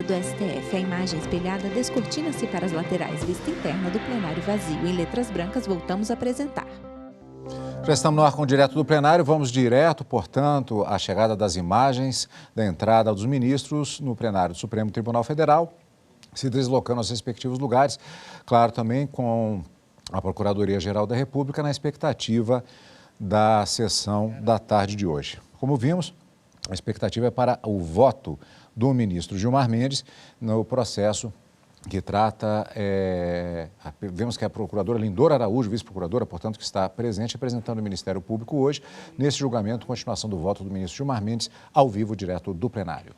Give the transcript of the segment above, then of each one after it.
do STF. A imagem espelhada descortina-se para as laterais. Vista interna do plenário vazio. Em letras brancas, voltamos a apresentar. Já estamos no ar com o Direto do Plenário. Vamos direto, portanto, à chegada das imagens da entrada dos ministros no plenário do Supremo Tribunal Federal, se deslocando aos respectivos lugares. Claro, também com a Procuradoria-Geral da República na expectativa da sessão da tarde de hoje. Como vimos, a expectativa é para o voto do ministro Gilmar Mendes no processo que trata, vemos que a procuradora Lindora Araújo, vice-procuradora, portanto, que está presente representando o Ministério Público hoje, nesse julgamento, continuação do voto do ministro Gilmar Mendes, ao vivo, direto do plenário.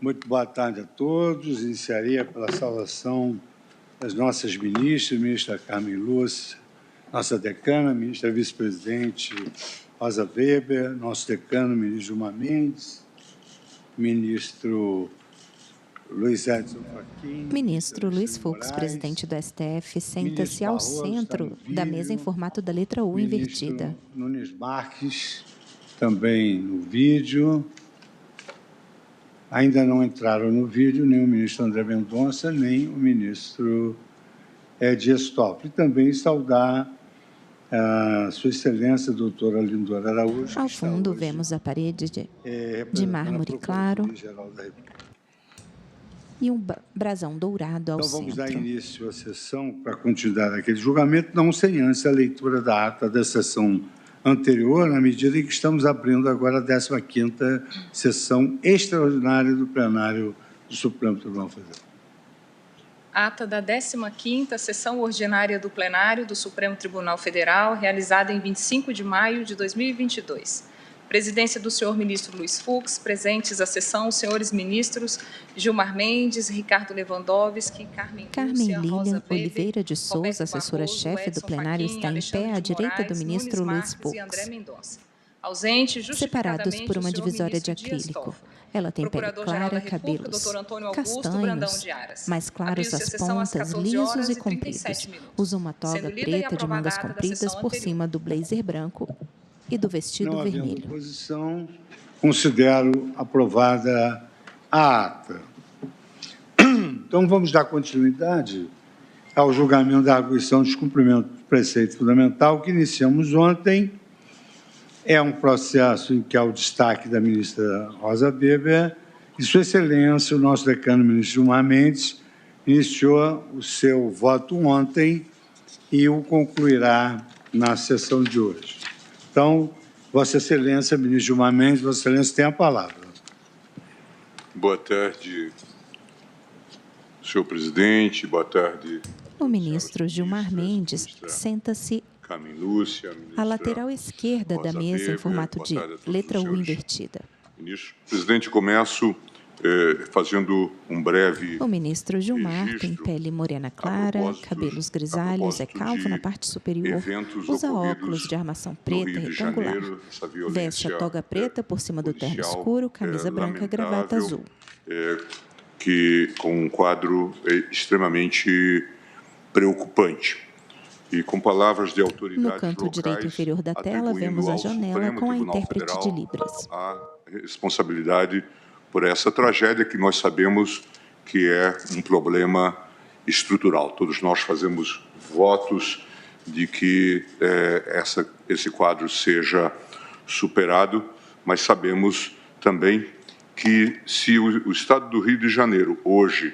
Muito boa tarde a todos. Iniciaria pela saudação das nossas ministras, ministra Carmen Lúcia, nossa decana, ministra vice-presidente Rosa Weber, nosso decano, ministro Gilmar Mendes, ministro Luiz Edson Fachin. Ministro Luiz Fux, presidente do STF, senta-se ao centro da mesa em formato da letra U invertida. Nunes Marques, também no vídeo. Ainda não entraram no vídeo nem o ministro André Mendonça, nem o ministro Dias Toffoli. E também saudar a Sua Excelência, a doutora Lindora Araújo. Ao fundo, vemos a parede de mármore claro e um brasão dourado ao centro. Então, vamos dar início à sessão para a continuidade daquele julgamento, não sem antes a leitura da ata da sessão anterior, na medida em que estamos abrindo agora a 15ª sessão extraordinária do plenário do Supremo Tribunal Federal. Ata da 15ª sessão ordinária do plenário do Supremo Tribunal Federal, realizada em 25 de maio de 2022. Presidência do senhor ministro Luiz Fux, presentes à sessão os senhores ministros Gilmar Mendes, Ricardo Lewandowski, Carmen Lilian Oliveira de Souza, assessora-chefe do plenário, está em pé à direita do ministro Luiz Fux. Separados por uma divisória de acrílico. Ela tem pele clara, cabelos castanhos, mais claros às pontas, lisos e compridos. Usa uma toga preta de mangas compridas por cima do blazer branco e do vestido vermelho. Oposição, considero aprovada a ata. Então, vamos dar continuidade ao julgamento da arguição de descumprimento do preceito fundamental que iniciamos ontem. É um processo em que há o destaque da ministra Rosa Weber e Sua Excelência, o nosso decano, ministro Gilmar Mendes, iniciou o seu voto ontem e o concluirá na sessão de hoje. Então, Vossa Excelência, ministro Gilmar Mendes, Vossa Excelência tem a palavra. Boa tarde, senhor presidente, boa tarde. O ministro Gilmar Mendes senta-se à lateral esquerda da mesa em formato de letra U invertida. Ministro, presidente, começo fazendo um breve. O ministro Gilmar tem pele morena clara, cabelos grisalhos, é calvo na parte superior, usa óculos de armação preta retangular, veste a toga preta por cima do terno escuro, camisa branca, gravata azul. Que com um quadro extremamente preocupante. E com palavras de autoridades no canto locais, direito inferior da tela, vemos a janela com a intérprete de Libras. A responsabilidade por essa tragédia que nós sabemos que é um problema estrutural. Todos nós fazemos votos de que esse quadro seja superado, mas sabemos também que se o Estado do Rio de Janeiro hoje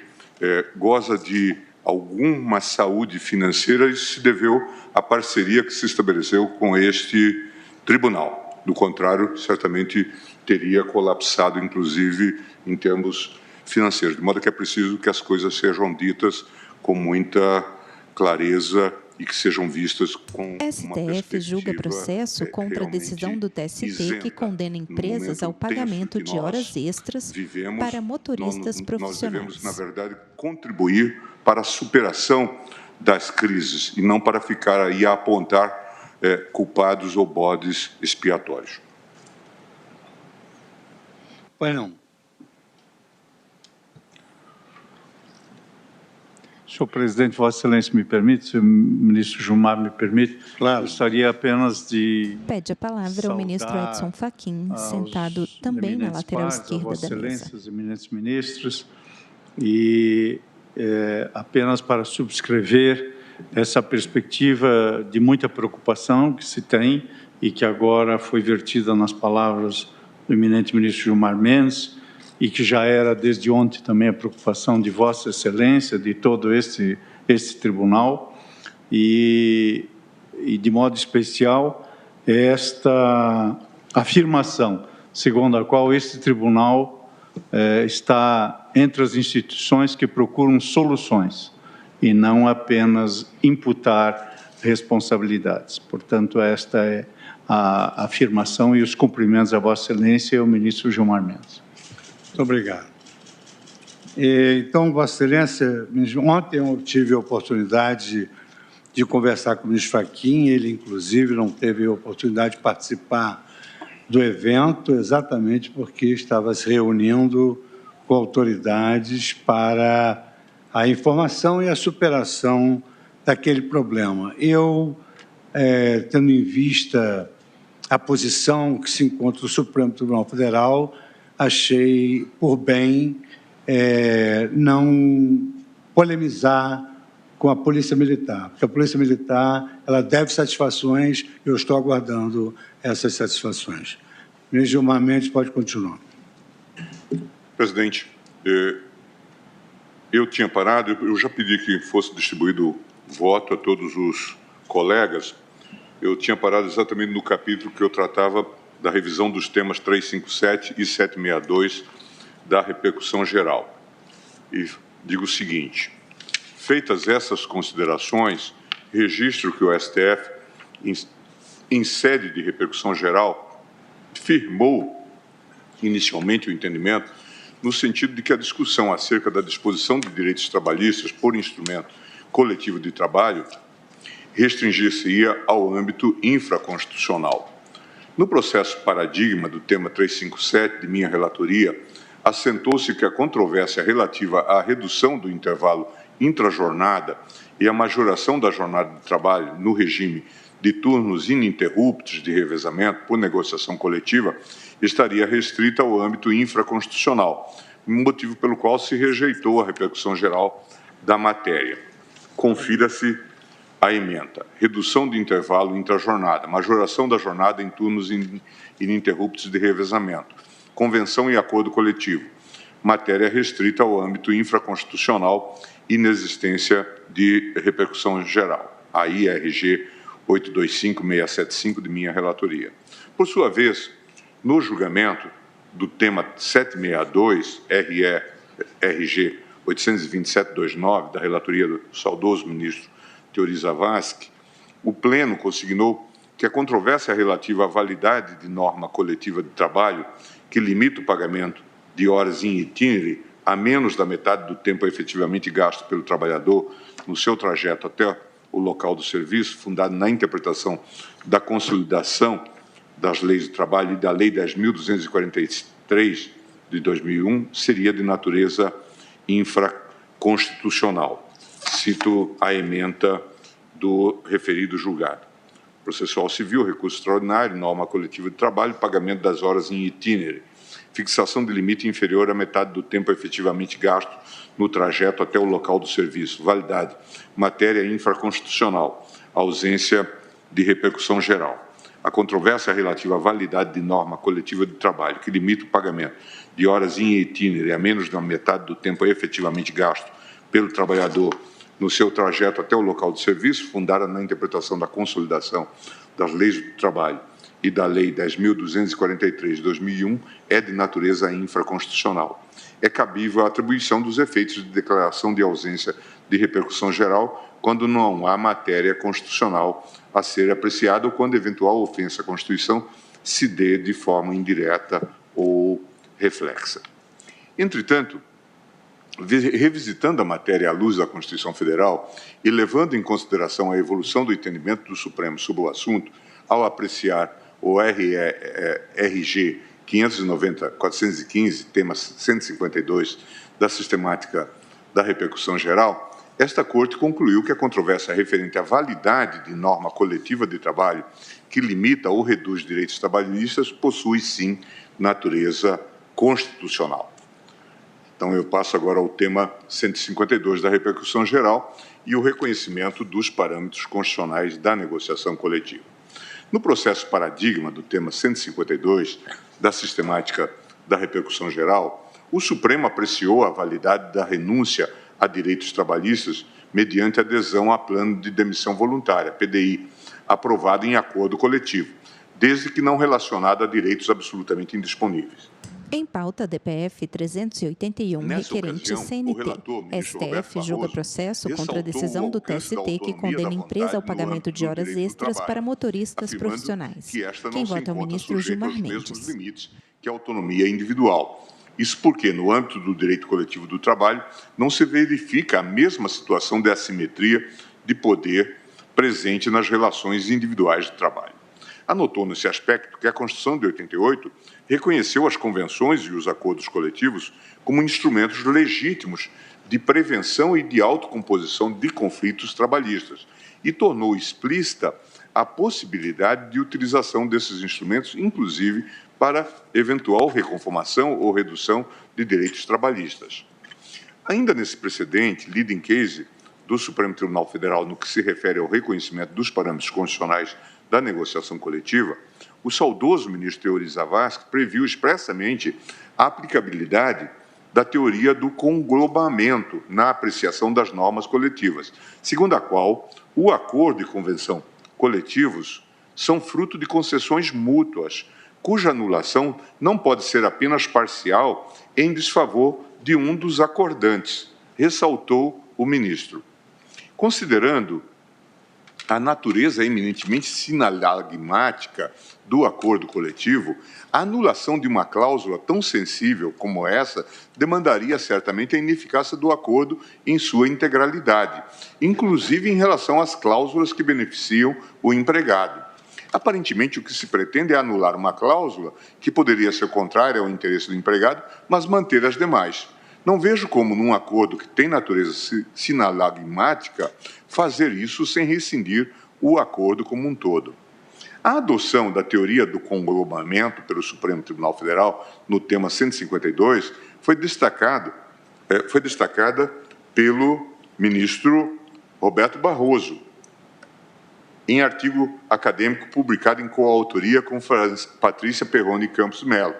goza de alguma saúde financeira, isso se deveu à parceria que se estabeleceu com este tribunal. Do contrário, certamente teria colapsado, inclusive, em termos financeiros. De modo que é preciso que as coisas sejam ditas com muita clareza e que sejam vistas com uma STF julga processo contra a decisão do TST que condena empresas ao pagamento de horas extras para motoristas profissionais. Nós devemos, na verdade, contribuir para a superação das crises e não para ficar aí a apontar culpados ou bodes expiatórios. Pois não. senhor presidente, Vossa Excelência me permite, se o ministro Gilmar me permite, claro. Gostaria apenas de... Pede a palavra ao ministro Edson Fachin, sentado também na lateral esquerda Vossa da mesa. Excelência, os eminentes ministros, e apenas para subscrever essa perspectiva de muita preocupação que se tem e que agora foi vertida nas palavras do eminente ministro Gilmar Mendes, e que já era desde ontem também a preocupação de Vossa Excelência, de todo este tribunal, e de modo especial esta afirmação, segundo a qual este tribunal está entre as instituições que procuram soluções e não apenas imputar responsabilidades. Portanto, esta é a afirmação e os cumprimentos a Vossa Excelência e ao ministro Gilmar Mendes. Muito obrigado. Então, Vossa Excelência, ontem eu tive a oportunidade de conversar com o ministro Fachin, ele, inclusive, não teve a oportunidade de participar do evento, exatamente porque estava se reunindo com autoridades para a informação e a superação daquele problema. Eu, tendo em vista a posição que se encontra o Supremo Tribunal Federal, achei por bem não polemizar com a Polícia Militar, porque a Polícia Militar ela deve satisfações e eu estou aguardando essas satisfações. Ministro Gilmar Mendes, pode continuar. Presidente, eu tinha parado, eu já pedi que fosse distribuído voto a todos os colegas, eu tinha parado exatamente no capítulo que eu tratava da revisão dos temas 357 e 762 da repercussão geral. E digo o seguinte, feitas essas considerações, registro que o STF, em sede de repercussão geral, firmou inicialmente o entendimento no sentido de que a discussão acerca da disposição de direitos trabalhistas por instrumento coletivo de trabalho restringir-se-ia ao âmbito infraconstitucional. No processo paradigma do tema 357 de minha relatoria, assentou-se que a controvérsia relativa à redução do intervalo intrajornada e à majoração da jornada de trabalho no regime de turnos ininterruptos de revezamento por negociação coletiva estaria restrita ao âmbito infraconstitucional, motivo pelo qual se rejeitou a repercussão geral da matéria. Confira-se a ementa. Redução de intervalo intrajornada, majoração da jornada em turnos ininterruptos de revezamento, convenção e acordo coletivo, matéria restrita ao âmbito infraconstitucional, inexistência de repercussão geral, a IRG 825-675 de minha relatoria. Por sua vez, no julgamento do tema 762, RG 827-29, da relatoria do saudoso ministro Teori Zavascki, o Pleno consignou que a controvérsia relativa à validade de norma coletiva de trabalho que limita o pagamento de horas in itinere a menos da metade do tempo efetivamente gasto pelo trabalhador no seu trajeto até o local do serviço, fundado na interpretação da consolidação das leis do trabalho e da Lei 10.243 de 2001, seria de natureza infraconstitucional. Cito a ementa do referido julgado. Processual civil, recurso extraordinário, norma coletiva de trabalho, pagamento das horas em itinere, fixação de limite inferior à metade do tempo efetivamente gasto no trajeto até o local do serviço, validade, matéria infraconstitucional, ausência de repercussão geral. A controvérsia relativa à validade de norma coletiva de trabalho que limita o pagamento de horas in itinere a menos da metade do tempo efetivamente gasto pelo trabalhador no seu trajeto até o local do serviço, fundada na interpretação da consolidação das leis do trabalho e da Lei 10.243 de 2001, é de natureza infraconstitucional. É cabível a atribuição dos efeitos de declaração de ausência de repercussão geral quando não há matéria constitucional a ser apreciada ou quando eventual ofensa à Constituição se dê de forma indireta ou reflexa. Entretanto, revisitando a matéria à luz da Constituição Federal e levando em consideração a evolução do entendimento do Supremo sobre o assunto, ao apreciar o RG 590-415, tema 152 da sistemática da repercussão geral, esta Corte concluiu que a controvérsia referente à validade de norma coletiva de trabalho que limita ou reduz direitos trabalhistas possui, sim, natureza constitucional. Então, eu passo agora ao tema 152 da repercussão geral e o reconhecimento dos parâmetros constitucionais da negociação coletiva. No processo paradigma do tema 152 da sistemática da repercussão geral, o Supremo apreciou a validade da renúncia a direitos trabalhistas mediante adesão a plano de demissão voluntária, PDI, aprovado em acordo coletivo, desde que não relacionado a direitos absolutamente indisponíveis. Em pauta, DPF 381, requerente CNT. STF julga processo contra a decisão do TST que condena empresa ao pagamento de horas extras para motoristas profissionais. Quem vota é o ministro Gilmar Mendes. Limites que a autonomia individual. Isso porque, no âmbito do direito coletivo do trabalho, não se verifica a mesma situação de assimetria de poder presente nas relações individuais de trabalho. Anotou nesse aspecto que a Constituição de 88 reconheceu as convenções e os acordos coletivos como instrumentos legítimos de prevenção e de autocomposição de conflitos trabalhistas e tornou explícita a possibilidade de utilização desses instrumentos, inclusive para eventual reconformação ou redução de direitos trabalhistas. Ainda nesse precedente, leading case do Supremo Tribunal Federal no que se refere ao reconhecimento dos parâmetros constitucionais da negociação coletiva, o saudoso ministro Teori Zavascki previu expressamente a aplicabilidade da teoria do conglobamento na apreciação das normas coletivas, segundo a qual o acordo e convenção coletivos são fruto de concessões mútuas, cuja anulação não pode ser apenas parcial em desfavor de um dos acordantes, ressaltou o ministro. Considerando a natureza eminentemente sinalagmática do acordo coletivo, a anulação de uma cláusula tão sensível como essa demandaria certamente a ineficácia do acordo em sua integralidade, inclusive em relação às cláusulas que beneficiam o empregado. Aparentemente, o que se pretende é anular uma cláusula que poderia ser contrária ao interesse do empregado, mas manter as demais. Não vejo como, num acordo que tem natureza sinalagmática, fazer isso sem rescindir o acordo como um todo. A adoção da teoria do conglobamento pelo Supremo Tribunal Federal no tema 152 foi destacada pelo ministro Roberto Barroso, em artigo acadêmico publicado em coautoria com Patrícia Perrone Campos Melo.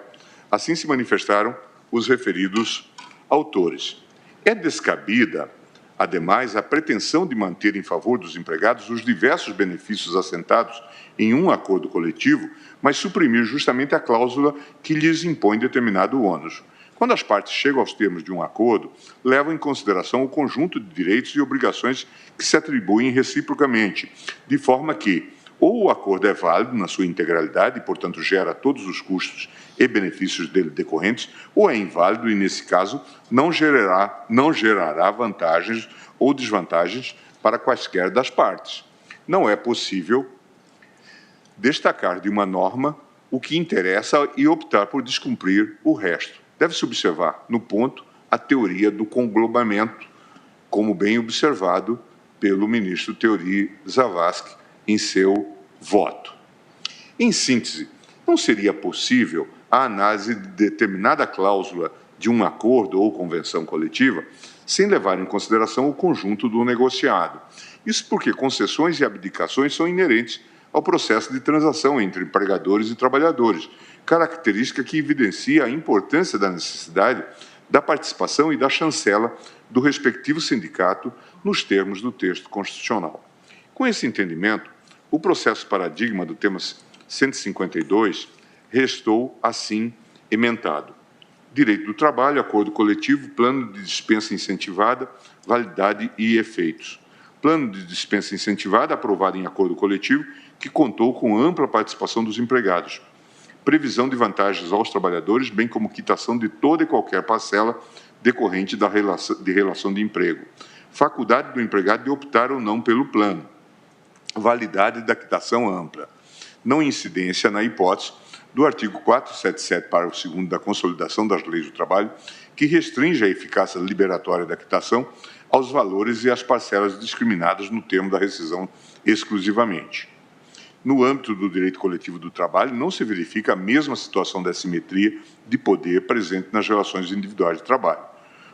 Assim se manifestaram os referidos autores. É descabida, ademais, a pretensão de manter em favor dos empregados os diversos benefícios assentados em um acordo coletivo, mas suprimir justamente a cláusula que lhes impõe determinado ônus. Quando as partes chegam aos termos de um acordo, levam em consideração o conjunto de direitos e obrigações que se atribuem reciprocamente, de forma que ou o acordo é válido na sua integralidade e, portanto, gera todos os custos e benefícios dele decorrentes, ou é inválido e, nesse caso, não gerará vantagens ou desvantagens para quaisquer das partes. Não é possível destacar de uma norma o que interessa e optar por descumprir o resto. Deve-se observar, no ponto, a teoria do conglobamento, como bem observado pelo ministro Teori Zavascki em seu voto. Em síntese, não seria possível a análise de determinada cláusula de um acordo ou convenção coletiva sem levar em consideração o conjunto do negociado. Isso porque concessões e abdicações são inerentes ao processo de transação entre empregadores e trabalhadores, característica que evidencia a importância da necessidade da participação e da chancela do respectivo sindicato nos termos do texto constitucional. Com esse entendimento, o processo paradigma do tema 152 restou, assim, emendado. Direito do trabalho, acordo coletivo, plano de dispensa incentivada, validade e efeitos. Plano de dispensa incentivada aprovado em acordo coletivo que contou com ampla participação dos empregados. Previsão de vantagens aos trabalhadores, bem como quitação de toda e qualquer parcela decorrente da relação de emprego. Faculdade do empregado de optar ou não pelo plano. Validade da quitação ampla. não incidência na hipótese do artigo 477, parágrafo 2º da Consolidação das Leis do Trabalho, que restringe a eficácia liberatória da quitação aos valores e às parcelas discriminadas no termo da rescisão exclusivamente. No âmbito do direito coletivo do trabalho, não se verifica a mesma situação de assimetria de poder presente nas relações individuais de trabalho.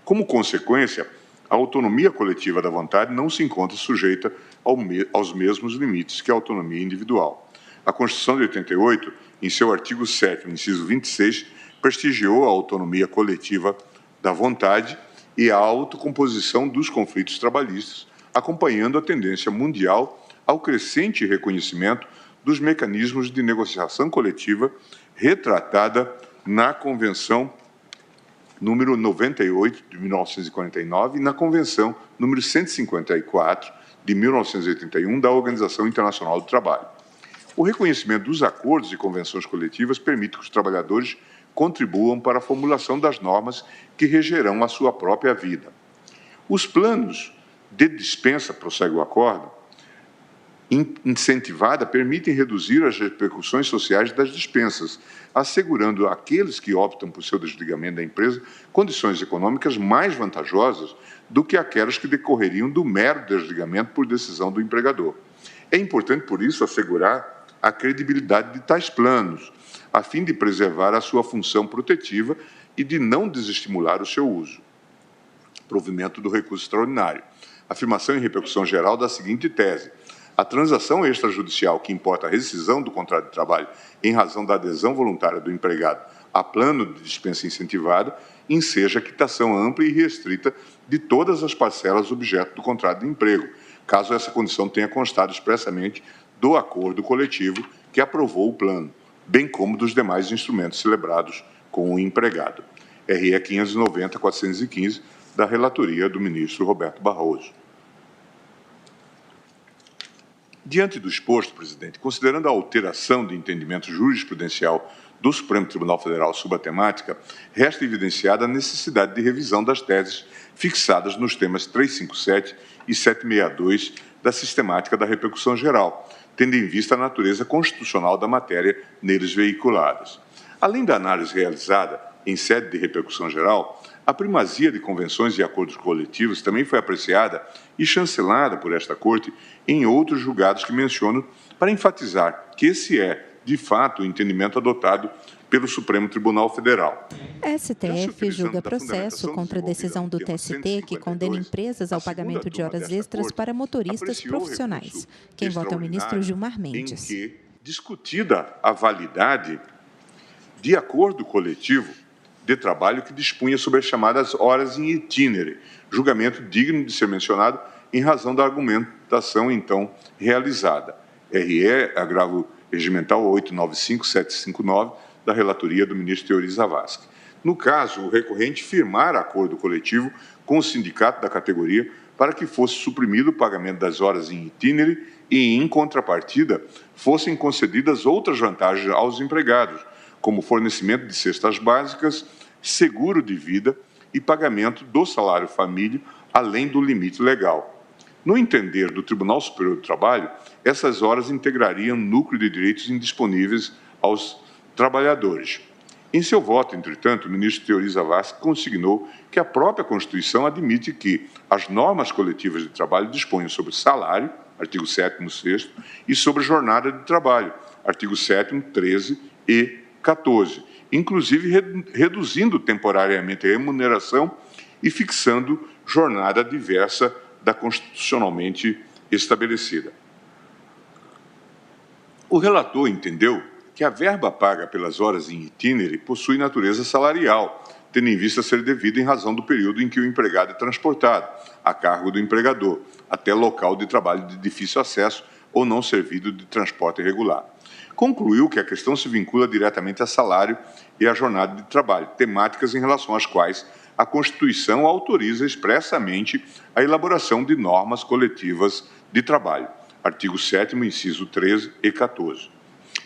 Como consequência, a autonomia coletiva da vontade não se encontra sujeita aos mesmos limites que a autonomia individual. A Constituição de 88, em seu artigo 7º, inciso 26, prestigiou a autonomia coletiva da vontade e a autocomposição dos conflitos trabalhistas, acompanhando a tendência mundial ao crescente reconhecimento dos mecanismos de negociação coletiva retratada na Convenção número 98, de 1949, e na Convenção número 154, de 1981, da Organização Internacional do Trabalho. O reconhecimento dos acordos e convenções coletivas permite que os trabalhadores contribuam para a formulação das normas que regerão a sua própria vida. Os planos de dispensa, prossegue o acordo, incentivada permitem reduzir as repercussões sociais das dispensas, assegurando àqueles que optam por seu desligamento da empresa condições econômicas mais vantajosas do que aquelas que decorreriam do mero desligamento por decisão do empregador. É importante, por isso, assegurar a credibilidade de tais planos, a fim de preservar a sua função protetiva e de não desestimular o seu uso. Provimento do recurso extraordinário. Afirmação em repercussão geral da seguinte tese: a transação extrajudicial que importa a rescisão do contrato de trabalho em razão da adesão voluntária do empregado a plano de dispensa incentivada enseja quitação ampla e restrita de todas as parcelas objeto do contrato de emprego, caso essa condição tenha constado expressamente do acordo coletivo que aprovou o plano, bem como dos demais instrumentos celebrados com o empregado. RE 590-415, da relatoria do ministro Roberto Barroso. Diante do exposto, presidente, considerando a alteração de entendimento jurisprudencial do Supremo Tribunal Federal sobre a temática, resta evidenciada a necessidade de revisão das teses fixadas nos temas 357 e 762 da sistemática da repercussão geral, tendo em vista a natureza constitucional da matéria neles veiculadas. Além da análise realizada em sede de repercussão geral, a primazia de convenções e acordos coletivos também foi apreciada e chancelada por esta Corte em outros julgados que menciono para enfatizar que esse é, de fato, o entendimento adotado pelo Supremo Tribunal Federal. STF julga processo contra a decisão do TST que condena empresas ao pagamento de horas extras para motoristas profissionais. Quem vota é o ministro Gilmar Mendes. Em que, discutida a validade de acordo coletivo de trabalho que dispunha sobre as chamadas horas em itinere, julgamento digno de ser mencionado em razão da argumentação, então, realizada. RE, agravo regimental 895-759, da relatoria do ministro Teori Zavascki. No caso, o recorrente firmar acordo coletivo com o sindicato da categoria para que fosse suprimido o pagamento das horas em itinere e, em contrapartida, fossem concedidas outras vantagens aos empregados, como fornecimento de cestas básicas, seguro de vida e pagamento do salário família, além do limite legal. No entender do Tribunal Superior do Trabalho, essas horas integrariam núcleo de direitos indisponíveis aos trabalhadores. Em seu voto, entretanto, o ministro Teori Zavascki consignou que a própria Constituição admite que as normas coletivas de trabalho disponham sobre salário, artigo 7º, 6º, e sobre jornada de trabalho, artigo 7º, 13 e 14, inclusive reduzindo temporariamente a remuneração e fixando jornada diversa da constitucionalmente estabelecida. O relator entendeu que a verba paga pelas horas em itinere possui natureza salarial, tendo em vista ser devida em razão do período em que o empregado é transportado, a cargo do empregador, até local de trabalho de difícil acesso ou não servido de transporte regular. Concluiu que a questão se vincula diretamente a salário e a jornada de trabalho, temáticas em relação às quais a Constituição autoriza expressamente a elaboração de normas coletivas de trabalho, artigo 7º, inciso 13 e 14.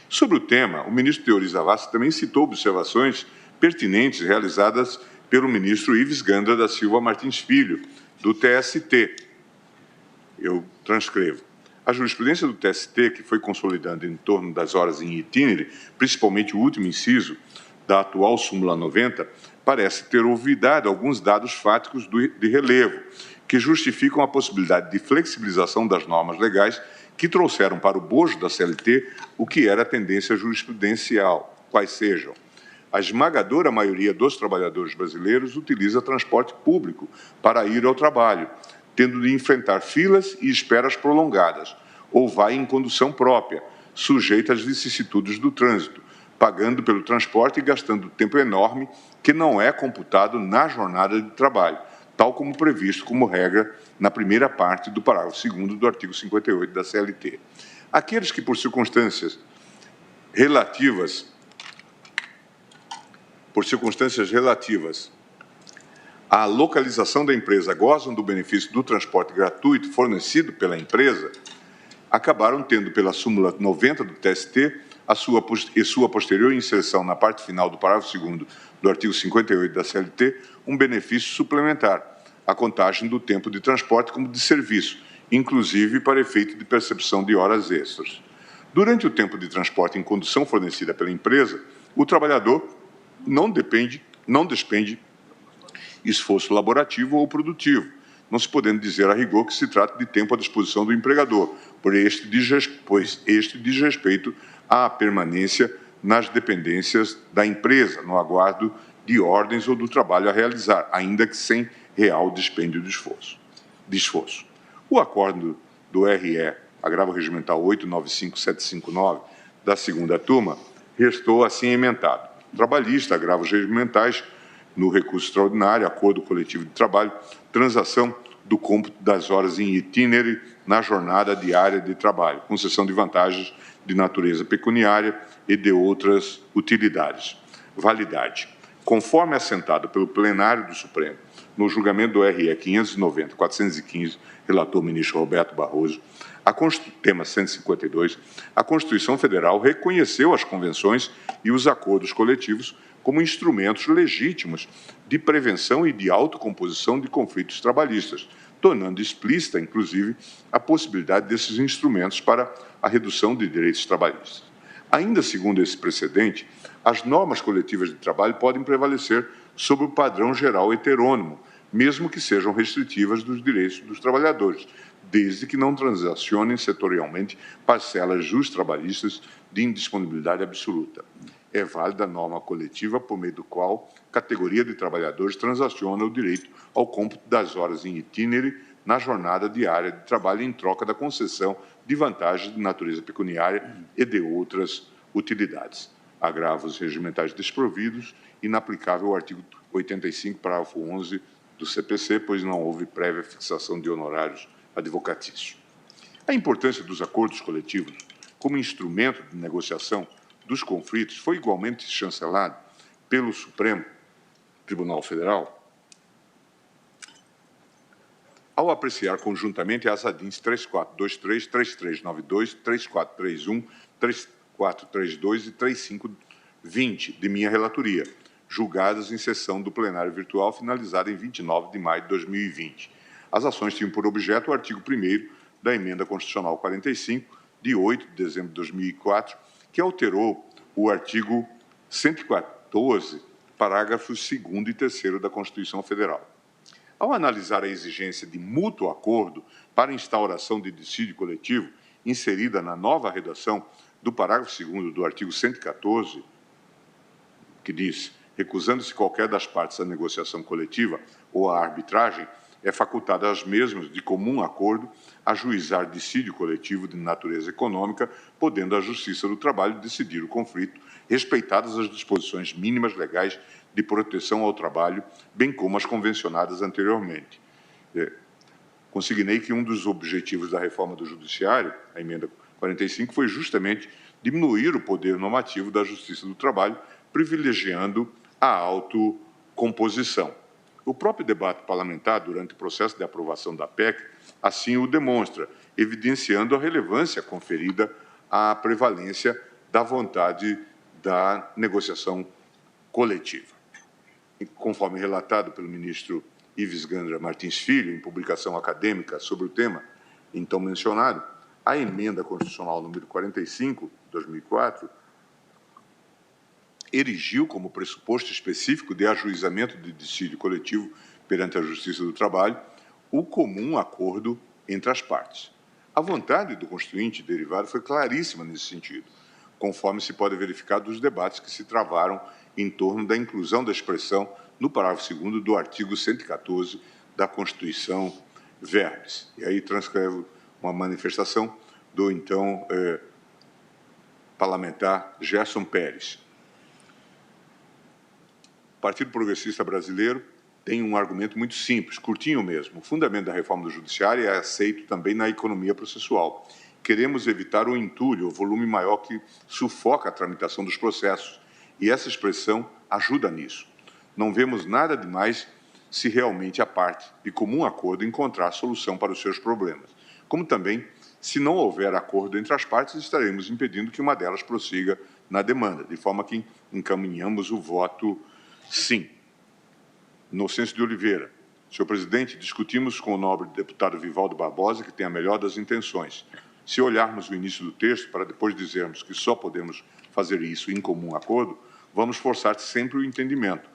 Sobre o tema, o ministro Teori Zavascki também citou observações pertinentes realizadas pelo ministro Ives Gandra da Silva Martins Filho, do TST. Eu transcrevo. A jurisprudência do TST, que foi consolidando em torno das horas em itinere, principalmente o último inciso da atual súmula 90, parece ter olvidado alguns dados fáticos de relevo, que justificam a possibilidade de flexibilização das normas legais que trouxeram para o bojo da CLT o que era a tendência jurisprudencial, quais sejam: a esmagadora maioria dos trabalhadores brasileiros utiliza transporte público para ir ao trabalho, tendo de enfrentar filas e esperas prolongadas, ou vai em condução própria, sujeita às vicissitudes do trânsito, pagando pelo transporte e gastando tempo enorme que não é computado na jornada de trabalho, tal como previsto como regra na primeira parte do parágrafo 2º do artigo 58 da CLT. Aqueles que, por circunstâncias relativas à localização da empresa gozam do benefício do transporte gratuito fornecido pela empresa, acabaram tendo, pela súmula 90 do TST, sua posterior inserção na parte final do parágrafo 2º do artigo 58 da CLT, um benefício suplementar, a contagem do tempo de transporte como de serviço, inclusive para efeito de percepção de horas extras. Durante o tempo de transporte em condução fornecida pela empresa, o trabalhador não despende esforço laborativo ou produtivo, não se podendo dizer a rigor que se trata de tempo à disposição do empregador, pois este diz respeito à permanência nas dependências da empresa, no aguardo de ordens ou do trabalho a realizar, ainda que sem real dispêndio de esforço. O acordo do RE, agravo regimental 895759, da segunda turma, restou assim emendado: trabalhista, agravos regimentais, no recurso extraordinário, acordo coletivo de trabalho, transação do cômputo das horas em itinere na jornada diária de trabalho, concessão de vantagens de natureza pecuniária e de outras utilidades. Validade. Conforme assentado pelo plenário do Supremo, no julgamento do RE 590-415, relator ministro Roberto Barroso, tema 152, a Constituição Federal reconheceu as convenções e os acordos coletivos como instrumentos legítimos de prevenção e de autocomposição de conflitos trabalhistas, tornando explícita, inclusive, a possibilidade desses instrumentos para a redução de direitos trabalhistas. Ainda segundo esse precedente, as normas coletivas de trabalho podem prevalecer sobre o padrão geral heterônimo, mesmo que sejam restritivas dos direitos dos trabalhadores, desde que não transacionem setorialmente parcelas trabalhistas de indisponibilidade absoluta. É válida a norma coletiva por meio do qual categoria de trabalhadores transaciona o direito ao cômputo das horas em itinere na jornada diária de trabalho em troca da concessão de vantagens de natureza pecuniária e de outras utilidades. Agravos regimentais desprovidos, inaplicável ao artigo 85, parágrafo 11 do CPC, pois não houve prévia fixação de honorários advocatícios. A importância dos acordos coletivos como instrumento de negociação dos conflitos foi igualmente chancelado pelo Supremo Tribunal Federal ao apreciar conjuntamente as ADINs 3423, 3392, 3431, 3432 e 3520 de minha relatoria, julgadas em sessão do plenário virtual finalizada em 29 de maio de 2020. As ações tinham por objeto o artigo 1º da Emenda Constitucional 45, de 8 de dezembro de 2004, que alterou o artigo 114, parágrafos 2º e 3º da Constituição Federal. Ao analisar a exigência de mútuo acordo para instauração de dissídio coletivo, inserida na nova redação do parágrafo 2º do artigo 114, que diz: recusando-se qualquer das partes à negociação coletiva ou à arbitragem, é facultada às mesmas, de comum acordo, ajuizar dissídio coletivo de natureza econômica, podendo a Justiça do Trabalho decidir o conflito, respeitadas as disposições mínimas legais de proteção ao trabalho, bem como as convencionadas anteriormente. Consignei que um dos objetivos da reforma do Judiciário, a emenda 45, foi justamente diminuir o poder normativo da Justiça do Trabalho, privilegiando a autocomposição. O próprio debate parlamentar, durante o processo de aprovação da PEC, assim o demonstra, evidenciando a relevância conferida à prevalência da vontade da negociação coletiva. E, conforme relatado pelo ministro Ives Gandra Martins Filho, em publicação acadêmica sobre o tema então mencionado, A emenda constitucional número 45, de 2004, erigiu como pressuposto específico de ajuizamento de dissídio coletivo perante a Justiça do Trabalho o comum acordo entre as partes. A vontade do Constituinte derivado foi claríssima nesse sentido, conforme se pode verificar dos debates que se travaram em torno da inclusão da expressão no parágrafo 2º do artigo 114 da Constituição Verbis. E aí transcrevo uma manifestação do então parlamentar Gerson Pérez. O Partido Progressista Brasileiro tem um argumento muito simples, curtinho mesmo. O fundamento da reforma do Judiciário é aceito também na economia processual. Queremos evitar o entulho, o volume maior que sufoca a tramitação dos processos, e essa expressão ajuda nisso. Não vemos nada demais se realmente a parte, de comum acordo, encontrar solução para os seus problemas. Como também, se não houver acordo entre as partes, estaremos impedindo que uma delas prossiga na demanda, de forma que encaminhamos o voto sim. Inocêncio de Oliveira. Senhor presidente, discutimos com o nobre deputado Vivaldo Barbosa, que tem a melhor das intenções. Se olharmos o início do texto, para depois dizermos que só podemos fazer isso em comum acordo, vamos forçar sempre o entendimento.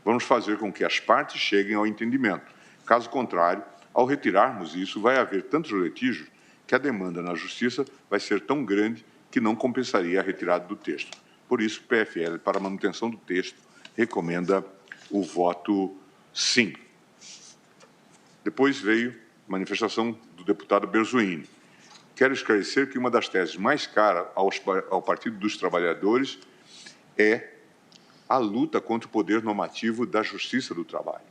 Vamos fazer com que as partes cheguem ao entendimento. Caso contrário, ao retirarmos isso, vai haver tantos litígios que a demanda na Justiça vai ser tão grande que não compensaria a retirada do texto. Por isso, o PFL, para a manutenção do texto, recomenda o voto sim. Depois veio a manifestação do deputado Berzoini. Quero esclarecer que uma das teses mais caras ao Partido dos Trabalhadores é a luta contra o poder normativo da Justiça do Trabalho.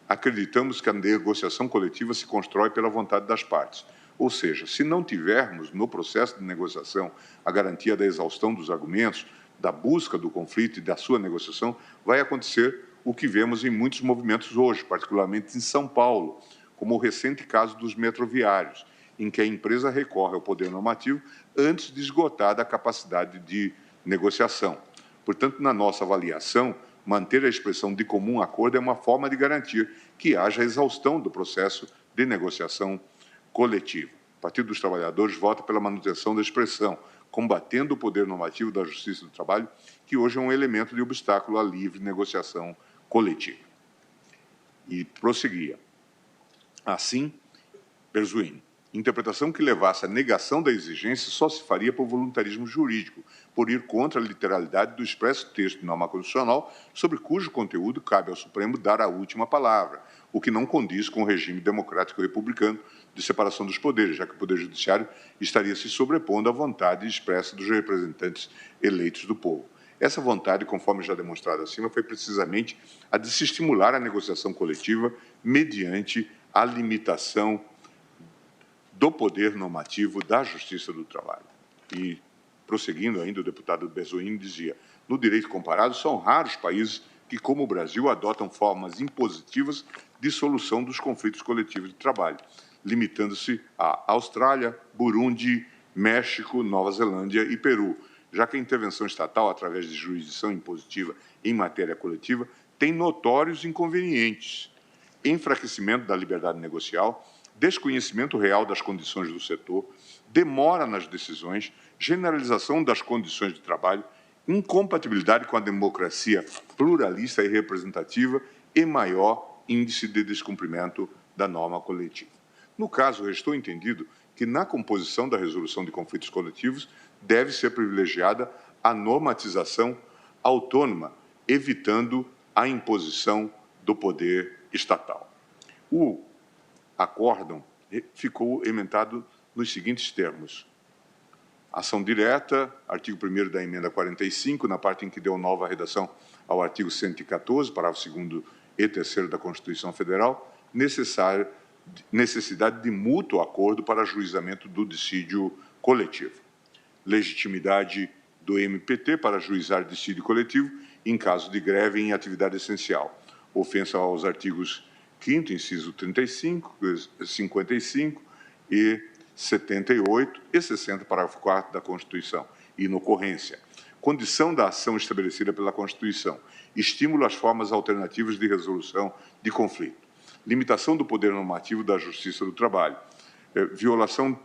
Acreditamos que a negociação coletiva se constrói pela vontade das partes. Ou seja, se não tivermos no processo de negociação a garantia da exaustão dos argumentos, da busca do conflito e da sua negociação, vai acontecer o que vemos em muitos movimentos hoje, particularmente em São Paulo, como o recente caso dos metroviários, em que a empresa recorre ao poder normativo antes de esgotar a capacidade de negociação. Portanto, na nossa avaliação, manter a expressão de comum acordo é uma forma de garantir que haja exaustão do processo de negociação coletiva. O Partido dos Trabalhadores vota pela manutenção da expressão, combatendo o poder normativo da Justiça do Trabalho, que hoje é um elemento de obstáculo à livre negociação coletiva. E prosseguia. Assim, Berzoini, interpretação que levasse à negação da exigência só se faria por voluntarismo jurídico, por ir contra a literalidade do expresso texto de norma constitucional, sobre cujo conteúdo cabe ao Supremo dar a última palavra, o que não condiz com o regime democrático republicano de separação dos poderes, já que o Poder Judiciário estaria se sobrepondo à vontade expressa dos representantes eleitos do povo. Essa vontade, conforme já demonstrado acima, foi precisamente a de se estimular a negociação coletiva mediante a limitação do poder normativo da Justiça do Trabalho. E, prosseguindo ainda, o deputado Berzoini dizia, no direito comparado, são raros países que, como o Brasil, adotam formas impositivas de solução dos conflitos coletivos de trabalho, limitando-se a Austrália, Burundi, México, Nova Zelândia e Peru, já que a intervenção estatal, através de jurisdição impositiva em matéria coletiva, tem notórios inconvenientes, enfraquecimento da liberdade negocial, desconhecimento real das condições do setor, demora nas decisões, generalização das condições de trabalho, incompatibilidade com a democracia pluralista e representativa e maior índice de descumprimento da norma coletiva. No caso, restou entendido que, na composição da resolução de conflitos coletivos, deve ser privilegiada a normatização autônoma, evitando a imposição do poder estatal. O acórdão ficou emendado nos seguintes termos. Ação direta, artigo 1º da emenda 45, na parte em que deu nova redação ao artigo 114, parágrafo 2º e 3º da Constituição Federal, necessidade de mútuo acordo para ajuizamento do dissídio coletivo. Legitimidade do MPT para ajuizar dissídio coletivo em caso de greve em atividade essencial. Ofensa aos artigos 5º, inciso 35, 55 e 78 e 60, parágrafo 4º da Constituição. Inocorrência. Condição da ação estabelecida pela Constituição. Estímulo às formas alternativas de resolução de conflito. Limitação do poder normativo da Justiça do Trabalho. Violação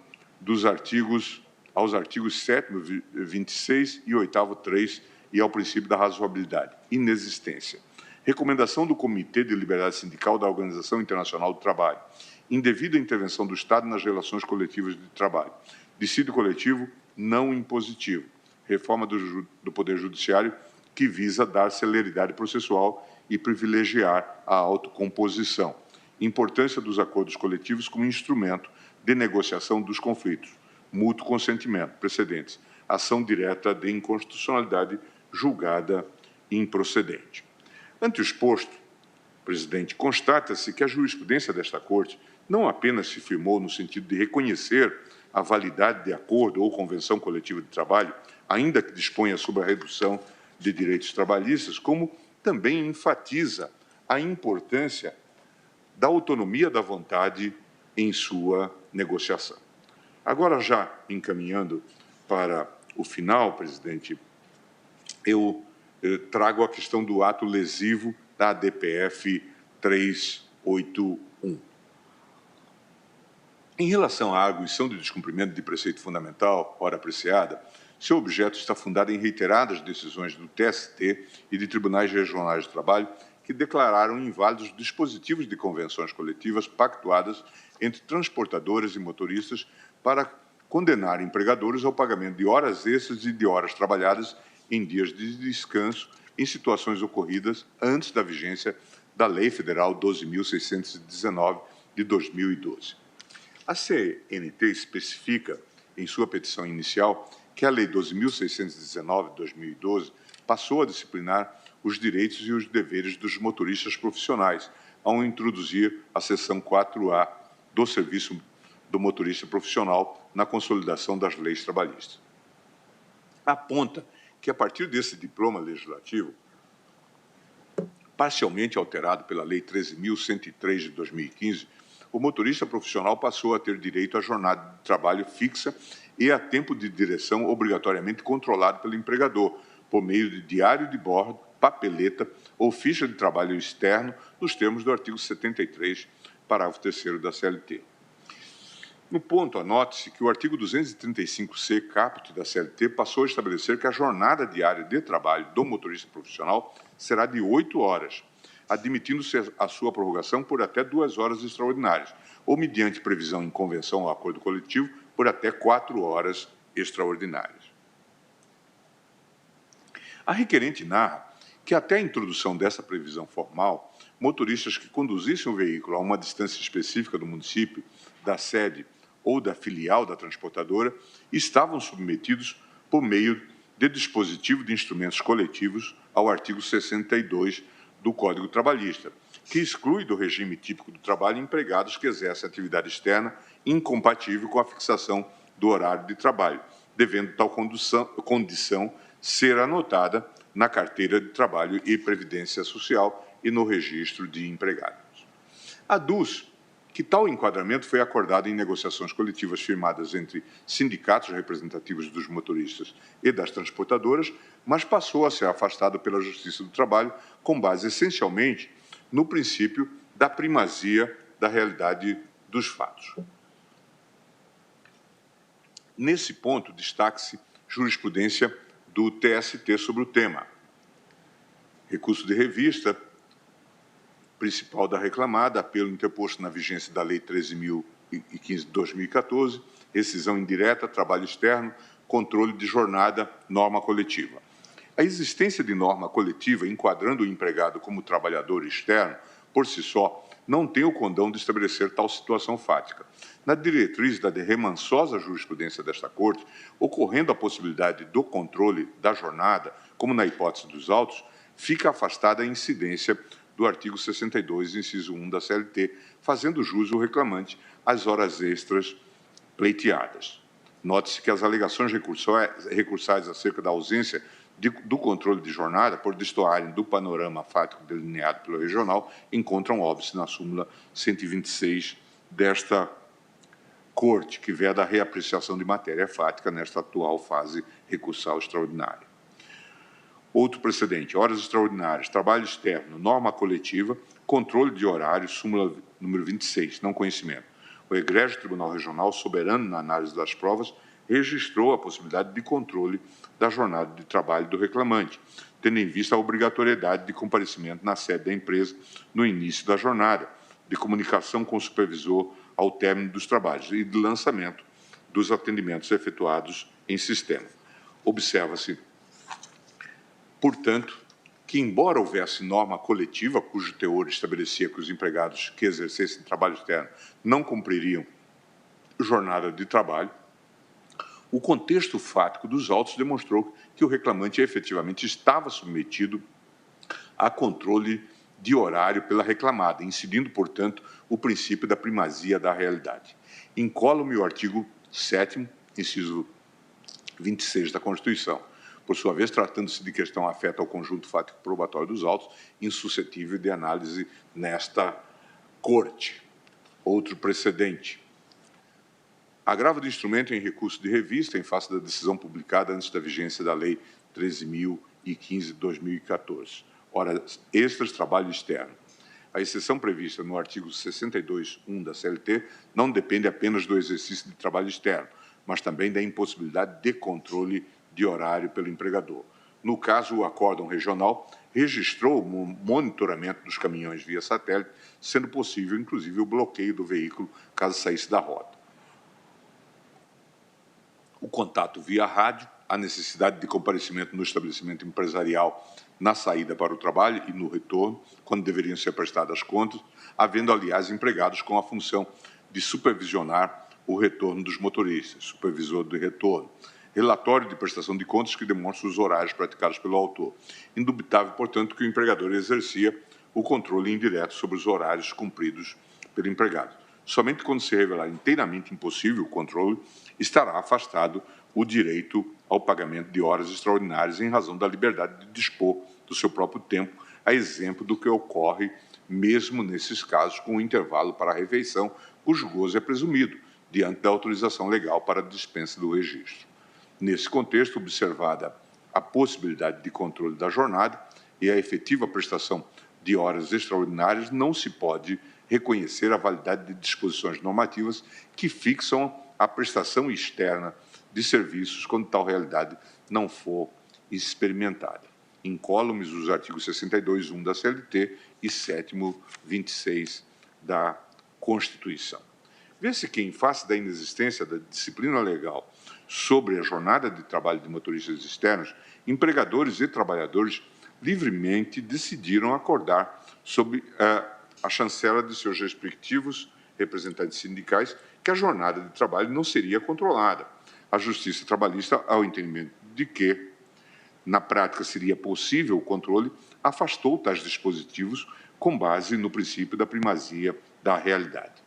aos artigos 7º, 26 e 8º, 3 e ao princípio da razoabilidade. Inexistência. Recomendação do Comitê de Liberdade Sindical da Organização Internacional do Trabalho. Indevida intervenção do Estado nas relações coletivas de trabalho. Dissídio coletivo não impositivo. Reforma do Poder Judiciário que visa dar celeridade processual e privilegiar a autocomposição. Importância dos acordos coletivos como instrumento de negociação dos conflitos. Mútuo consentimento. Precedentes. Ação direta de inconstitucionalidade julgada improcedente. Ante o exposto, presidente, constata-se que a jurisprudência desta Corte não apenas se firmou no sentido de reconhecer a validade de acordo ou convenção coletiva de trabalho, ainda que disponha sobre a redução de direitos trabalhistas, como também enfatiza a importância da autonomia da vontade em sua negociação. Agora, já encaminhando para o final, presidente, eu trago a questão do ato lesivo da ADPF 381. Em relação à arguição de descumprimento de preceito fundamental, ora apreciada, seu objeto está fundado em reiteradas decisões do TST e de tribunais regionais de trabalho que declararam inválidos dispositivos de convenções coletivas pactuadas entre transportadoras e motoristas para condenar empregadores ao pagamento de horas extras e de horas trabalhadas em dias de descanso em situações ocorridas antes da vigência da Lei Federal 12.619 de 2012. A CNT especifica, em sua petição inicial, que a Lei 12.619 de 2012 passou a disciplinar os direitos e os deveres dos motoristas profissionais, ao introduzir a seção 4A do Serviço do Motorista Profissional na consolidação das leis trabalhistas. Aponta que, a partir desse diploma legislativo, parcialmente alterado pela Lei 13.103 de 2015, o motorista profissional passou a ter direito à jornada de trabalho fixa e a tempo de direção obrigatoriamente controlado pelo empregador, por meio de diário de bordo, papeleta ou ficha de trabalho externo, nos termos do artigo 73, parágrafo 3º da CLT. No ponto, anote-se que o artigo 235-C, caput da CLT, passou a estabelecer que a jornada diária de trabalho do motorista profissional será de 8 horas, admitindo-se a sua prorrogação por até 2 horas extraordinárias, ou mediante previsão em convenção ou acordo coletivo, por até 4 horas extraordinárias. A requerente narra que, até a introdução dessa previsão formal, motoristas que conduzissem o veículo a uma distância específica do município, da sede ou da filial da transportadora, estavam submetidos, por meio de dispositivo de instrumentos coletivos, ao artigo 62 do Código Trabalhista, que exclui do regime típico do trabalho empregados que exercem atividade externa incompatível com a fixação do horário de trabalho, devendo tal condição ser anotada na carteira de trabalho e previdência social e no registro de empregados. Aduz que tal enquadramento foi acordado em negociações coletivas firmadas entre sindicatos representativos dos motoristas e das transportadoras, mas passou a ser afastado pela Justiça do Trabalho com base essencialmente no princípio da primazia da realidade dos fatos. Nesse ponto, destaque-se jurisprudência do TST sobre o tema. Recurso de revista, principal da reclamada, apelo interposto na vigência da Lei 13.015 de 2014, rescisão indireta, trabalho externo, controle de jornada, norma coletiva. A existência de norma coletiva enquadrando o empregado como trabalhador externo, por si só, não tem o condão de estabelecer tal situação fática. Na diretriz da remansosa jurisprudência desta Corte, ocorrendo a possibilidade do controle da jornada, como na hipótese dos autos, fica afastada a incidência do artigo 62, inciso 1 da CLT, fazendo jus o reclamante às horas extras pleiteadas. Note-se que as alegações recursais acerca da ausência do controle de jornada, por destoarem do panorama fático delineado pelo regional, encontram óbice na súmula 126 desta Corte, que veda a reapreciação de matéria fática nesta atual fase recursal extraordinária. Outro precedente, horas extraordinárias, trabalho externo, norma coletiva, controle de horários, súmula número 26, não conhecimento. O egrégio Tribunal Regional, soberano na análise das provas, registrou a possibilidade de controle da jornada de trabalho do reclamante, tendo em vista a obrigatoriedade de comparecimento na sede da empresa no início da jornada, de comunicação com o supervisor ao término dos trabalhos e de lançamento dos atendimentos efetuados em sistema. Observa-se, portanto, que, embora houvesse norma coletiva cujo teor estabelecia que os empregados que exercessem trabalho externo não cumpririam jornada de trabalho, o contexto fático dos autos demonstrou que o reclamante efetivamente estava submetido a controle de horário pela reclamada, incidindo, portanto, o princípio da primazia da realidade. Incólume o artigo 7º, inciso 26 da Constituição. Por sua vez, tratando-se de questão afeta ao conjunto fático probatório dos autos, insuscetível de análise nesta Corte. Outro precedente. Agravo de instrumento em recurso de revista em face da decisão publicada antes da vigência da Lei 13.015 de 2014. Horas extras, trabalho externo. A exceção prevista no artigo 62.1 da CLT não depende apenas do exercício de trabalho externo, mas também da impossibilidade de controle de horário pelo empregador. No caso, o acórdão regional registrou o monitoramento dos caminhões via satélite, sendo possível, inclusive, o bloqueio do veículo caso saísse da rota. O contato via rádio, a necessidade de comparecimento no estabelecimento empresarial na saída para o trabalho e no retorno, quando deveriam ser prestadas contas, havendo, aliás, empregados com a função de supervisionar o retorno dos motoristas, supervisor de retorno. Relatório de prestação de contas que demonstra os horários praticados pelo autor. Indubitável, portanto, que o empregador exercia o controle indireto sobre os horários cumpridos pelo empregado. Somente quando se revelar inteiramente impossível o controle, estará afastado o direito ao pagamento de horas extraordinárias em razão da liberdade de dispor do seu próprio tempo, a exemplo do que ocorre mesmo nesses casos com o intervalo para a refeição, cujo gozo é presumido, diante da autorização legal para a dispensa do registro. Nesse contexto, observada a possibilidade de controle da jornada e a efetiva prestação de horas extraordinárias, não se pode reconhecer a validade de disposições normativas que fixam a prestação externa de serviços quando tal realidade não for experimentada. Incólumes os artigos 62.1 da CLT e 7º 26 da Constituição. Vê-se que, em face da inexistência da disciplina legal sobre a jornada de trabalho de motoristas externos, empregadores e trabalhadores livremente decidiram acordar sob a chancela de seus respectivos representantes sindicais que a jornada de trabalho não seria controlada. A Justiça Trabalhista, ao entendimento de que, na prática, seria possível o controle, afastou tais dispositivos com base no princípio da primazia da realidade.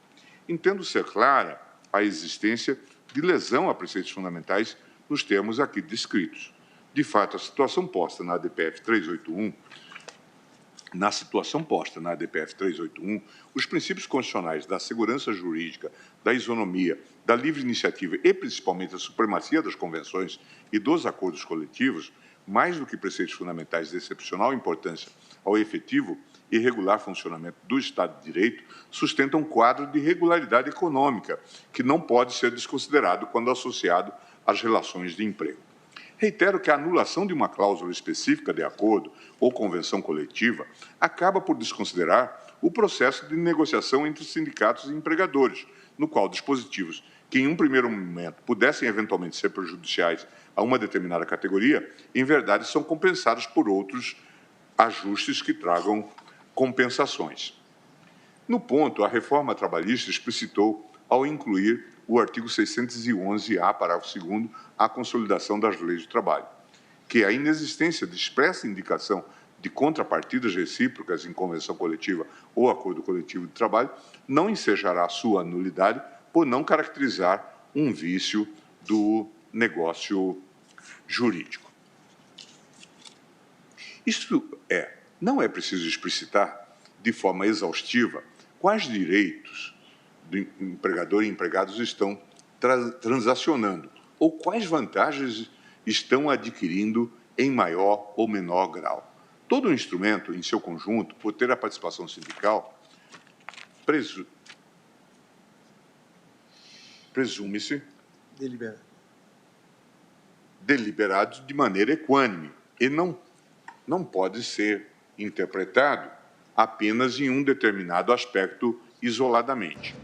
Entendo ser clara a existência de lesão a preceitos fundamentais nos termos aqui descritos. De fato, a situação posta na ADPF 381, os princípios constitucionais da segurança jurídica, da isonomia, da livre iniciativa e, principalmente, a supremacia das convenções e dos acordos coletivos, mais do que preceitos fundamentais de excepcional importância ao efetivo e regular funcionamento do Estado de Direito, sustentam um quadro de regularidade econômica, que não pode ser desconsiderado quando associado às relações de emprego. Reitero que a anulação de uma cláusula específica de acordo ou convenção coletiva acaba por desconsiderar o processo de negociação entre sindicatos e empregadores, no qual dispositivos que, em um primeiro momento, pudessem eventualmente ser prejudiciais a uma determinada categoria, em verdade são compensados por outros ajustes que tragam compensações. No ponto, a reforma trabalhista explicitou, ao incluir o artigo 611-A, parágrafo 2º, a consolidação das leis do trabalho, que a inexistência de expressa indicação de contrapartidas recíprocas em convenção coletiva ou acordo coletivo de trabalho não ensejará sua nulidade por não caracterizar um vício do negócio jurídico. Isto é, não é preciso explicitar de forma exaustiva quais direitos do empregador e empregados estão transacionando ou quais vantagens estão adquirindo em maior ou menor grau. Todo instrumento, em seu conjunto, por ter a participação sindical, presume-se deliberados de maneira equânime e não pode ser interpretado apenas em um determinado aspecto isoladamente.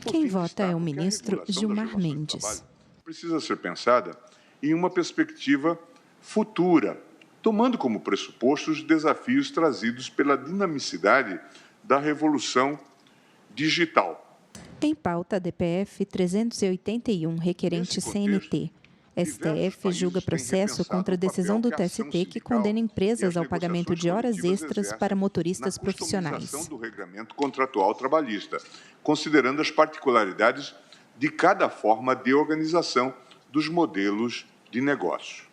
Quem vota é o ministro Gilmar Mendes. Precisa ser pensada em uma perspectiva futura, tomando como pressuposto os desafios trazidos pela dinamicidade da revolução digital. Em pauta, a DPF 381, requerente CNT. STF julga processo contra a decisão do TST que condena empresas ao pagamento de horas extras para motoristas profissionais. Do regramento contratual trabalhista, considerando as particularidades de cada forma de organização dos modelos de negócio.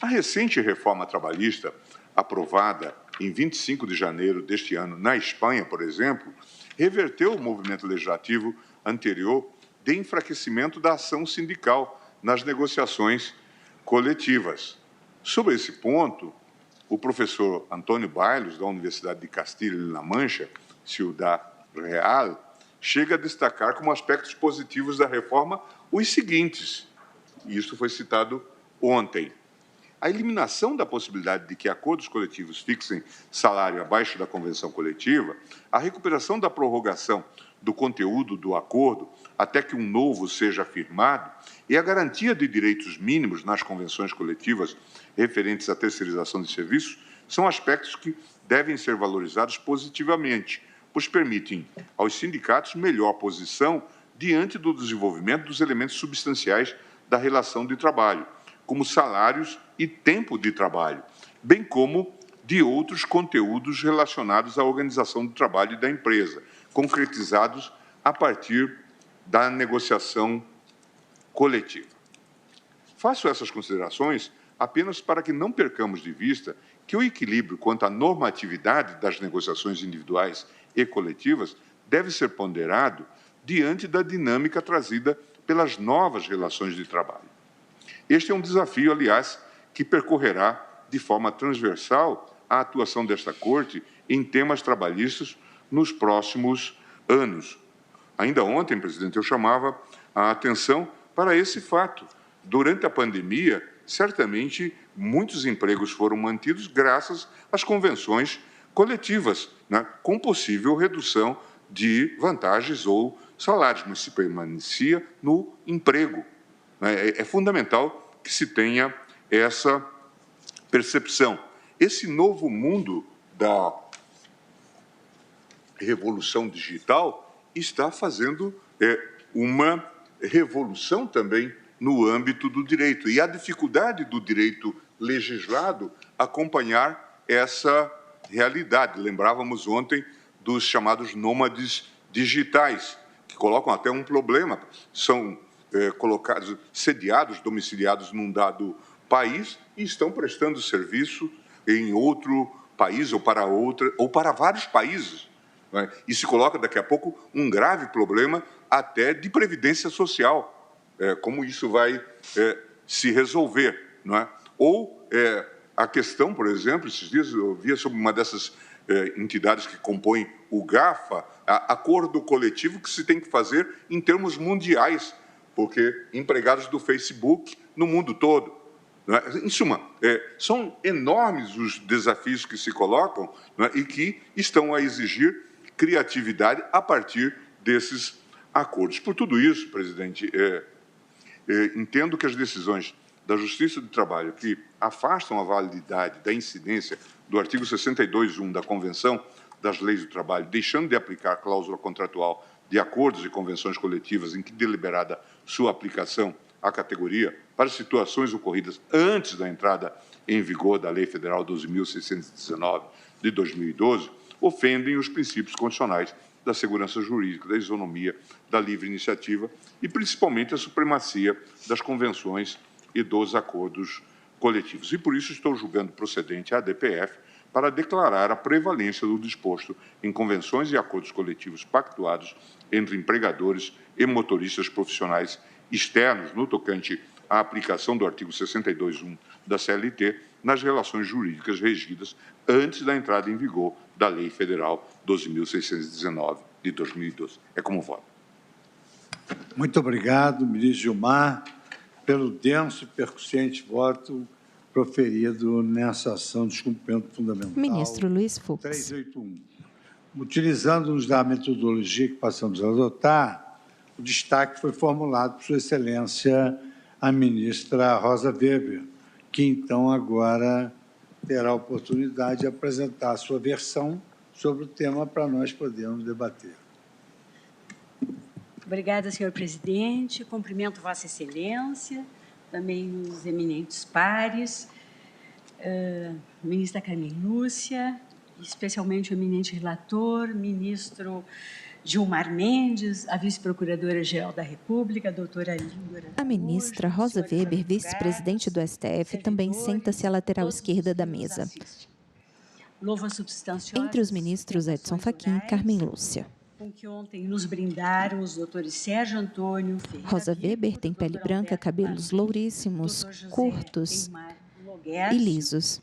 A recente reforma trabalhista, aprovada em 25 de janeiro deste ano na Espanha, por exemplo, reverteu o movimento legislativo anterior de enfraquecimento da ação sindical nas negociações coletivas. Sobre esse ponto, o professor Antônio Bailos, da Universidade de Castilha-La Mancha, Ciudad Real, chega a destacar como aspectos positivos da reforma os seguintes, e isso foi citado ontem: a eliminação da possibilidade de que acordos coletivos fixem salário abaixo da convenção coletiva, a recuperação da prorrogação do conteúdo do acordo até que um novo seja firmado e a garantia de direitos mínimos nas convenções coletivas referentes à terceirização de serviços são aspectos que devem ser valorizados positivamente, pois permitem aos sindicatos melhor posição diante do desenvolvimento dos elementos substanciais da relação de trabalho, como salários e tempo de trabalho, bem como de outros conteúdos relacionados à organização do trabalho e da empresa, concretizados a partir da negociação coletiva. Faço essas considerações apenas para que não percamos de vista que o equilíbrio quanto à normatividade das negociações individuais e coletivas deve ser ponderado diante da dinâmica trazida pelas novas relações de trabalho. Este é um desafio, aliás, que percorrerá de forma transversal a atuação desta Corte em temas trabalhistas nos próximos anos. Ainda ontem, presidente, eu chamava a atenção para esse fato. Durante a pandemia, certamente, muitos empregos foram mantidos graças às convenções coletivas, né, com possível redução de vantagens ou salários, mas se permanecia no emprego. É fundamental que se tenha essa percepção. Esse novo mundo da revolução digital está fazendo uma revolução também no âmbito do direito. E a dificuldade do direito legislado acompanhar essa realidade. Lembrávamos ontem dos chamados nômades digitais, que colocam até um problema. São colocados, sediados, domiciliados num dado país e estão prestando serviço em outro país ou para vários países. Né? E se coloca daqui a pouco um grave problema até de previdência social. Como isso vai se resolver. Não é? Ou a questão, por exemplo, esses dias eu via sobre uma dessas entidades que compõem o GAFA, acordo coletivo que se tem que fazer em termos mundiais, porque empregados do Facebook no mundo todo. Não é? Em suma, são enormes os desafios que se colocam, não é? E que estão a exigir criatividade a partir desses acordos. Por tudo isso, presidente, entendo que as decisões da Justiça do Trabalho que afastam a validade da incidência do artigo 62.1 da Convenção das Leis do Trabalho, deixando de aplicar a cláusula contratual de acordos e convenções coletivas em que deliberada sua aplicação à categoria para situações ocorridas antes da entrada em vigor da Lei Federal 12.619 de 2012, ofendem os princípios constitucionais da segurança jurídica, da isonomia, da livre iniciativa e, principalmente, a supremacia das convenções e dos acordos coletivos. E, por isso, estou julgando procedente a DPF para declarar a prevalência do disposto em convenções e acordos coletivos pactuados entre empregadores e motoristas profissionais externos no tocante à aplicação do artigo 62.1 da CLT nas relações jurídicas regidas antes da entrada em vigor da Lei Federal 12.619 de 2012. É como voto. Muito obrigado, ministro Gilmar, pelo denso e percussiente voto proferido nessa ação de descumprimento fundamental. Ministro Luiz Fux. 381. Utilizando-nos da metodologia que passamos a adotar, o destaque foi formulado por Sua Excelência a ministra Rosa Weber, que então agora terá a oportunidade de apresentar a sua versão sobre o tema para nós podermos debater. Obrigada, senhor presidente. Cumprimento Vossa Excelência, também os eminentes pares, ministra Carmen Lúcia, especialmente o eminente relator, ministro Gilmar Mendes, a vice-procuradora-geral da República, a doutora Língora. A ministra Rosa Weber, vice-presidente do STF, também senta-se à lateral esquerda da mesa. Entre os ministros, Edson Fachin e Carmen Lúcia. Com que ontem nos brindaram os doutores Sérgio Antônio Ferreira. Rosa Weber tem pele branca, cabelos louríssimos, curtos e lisos.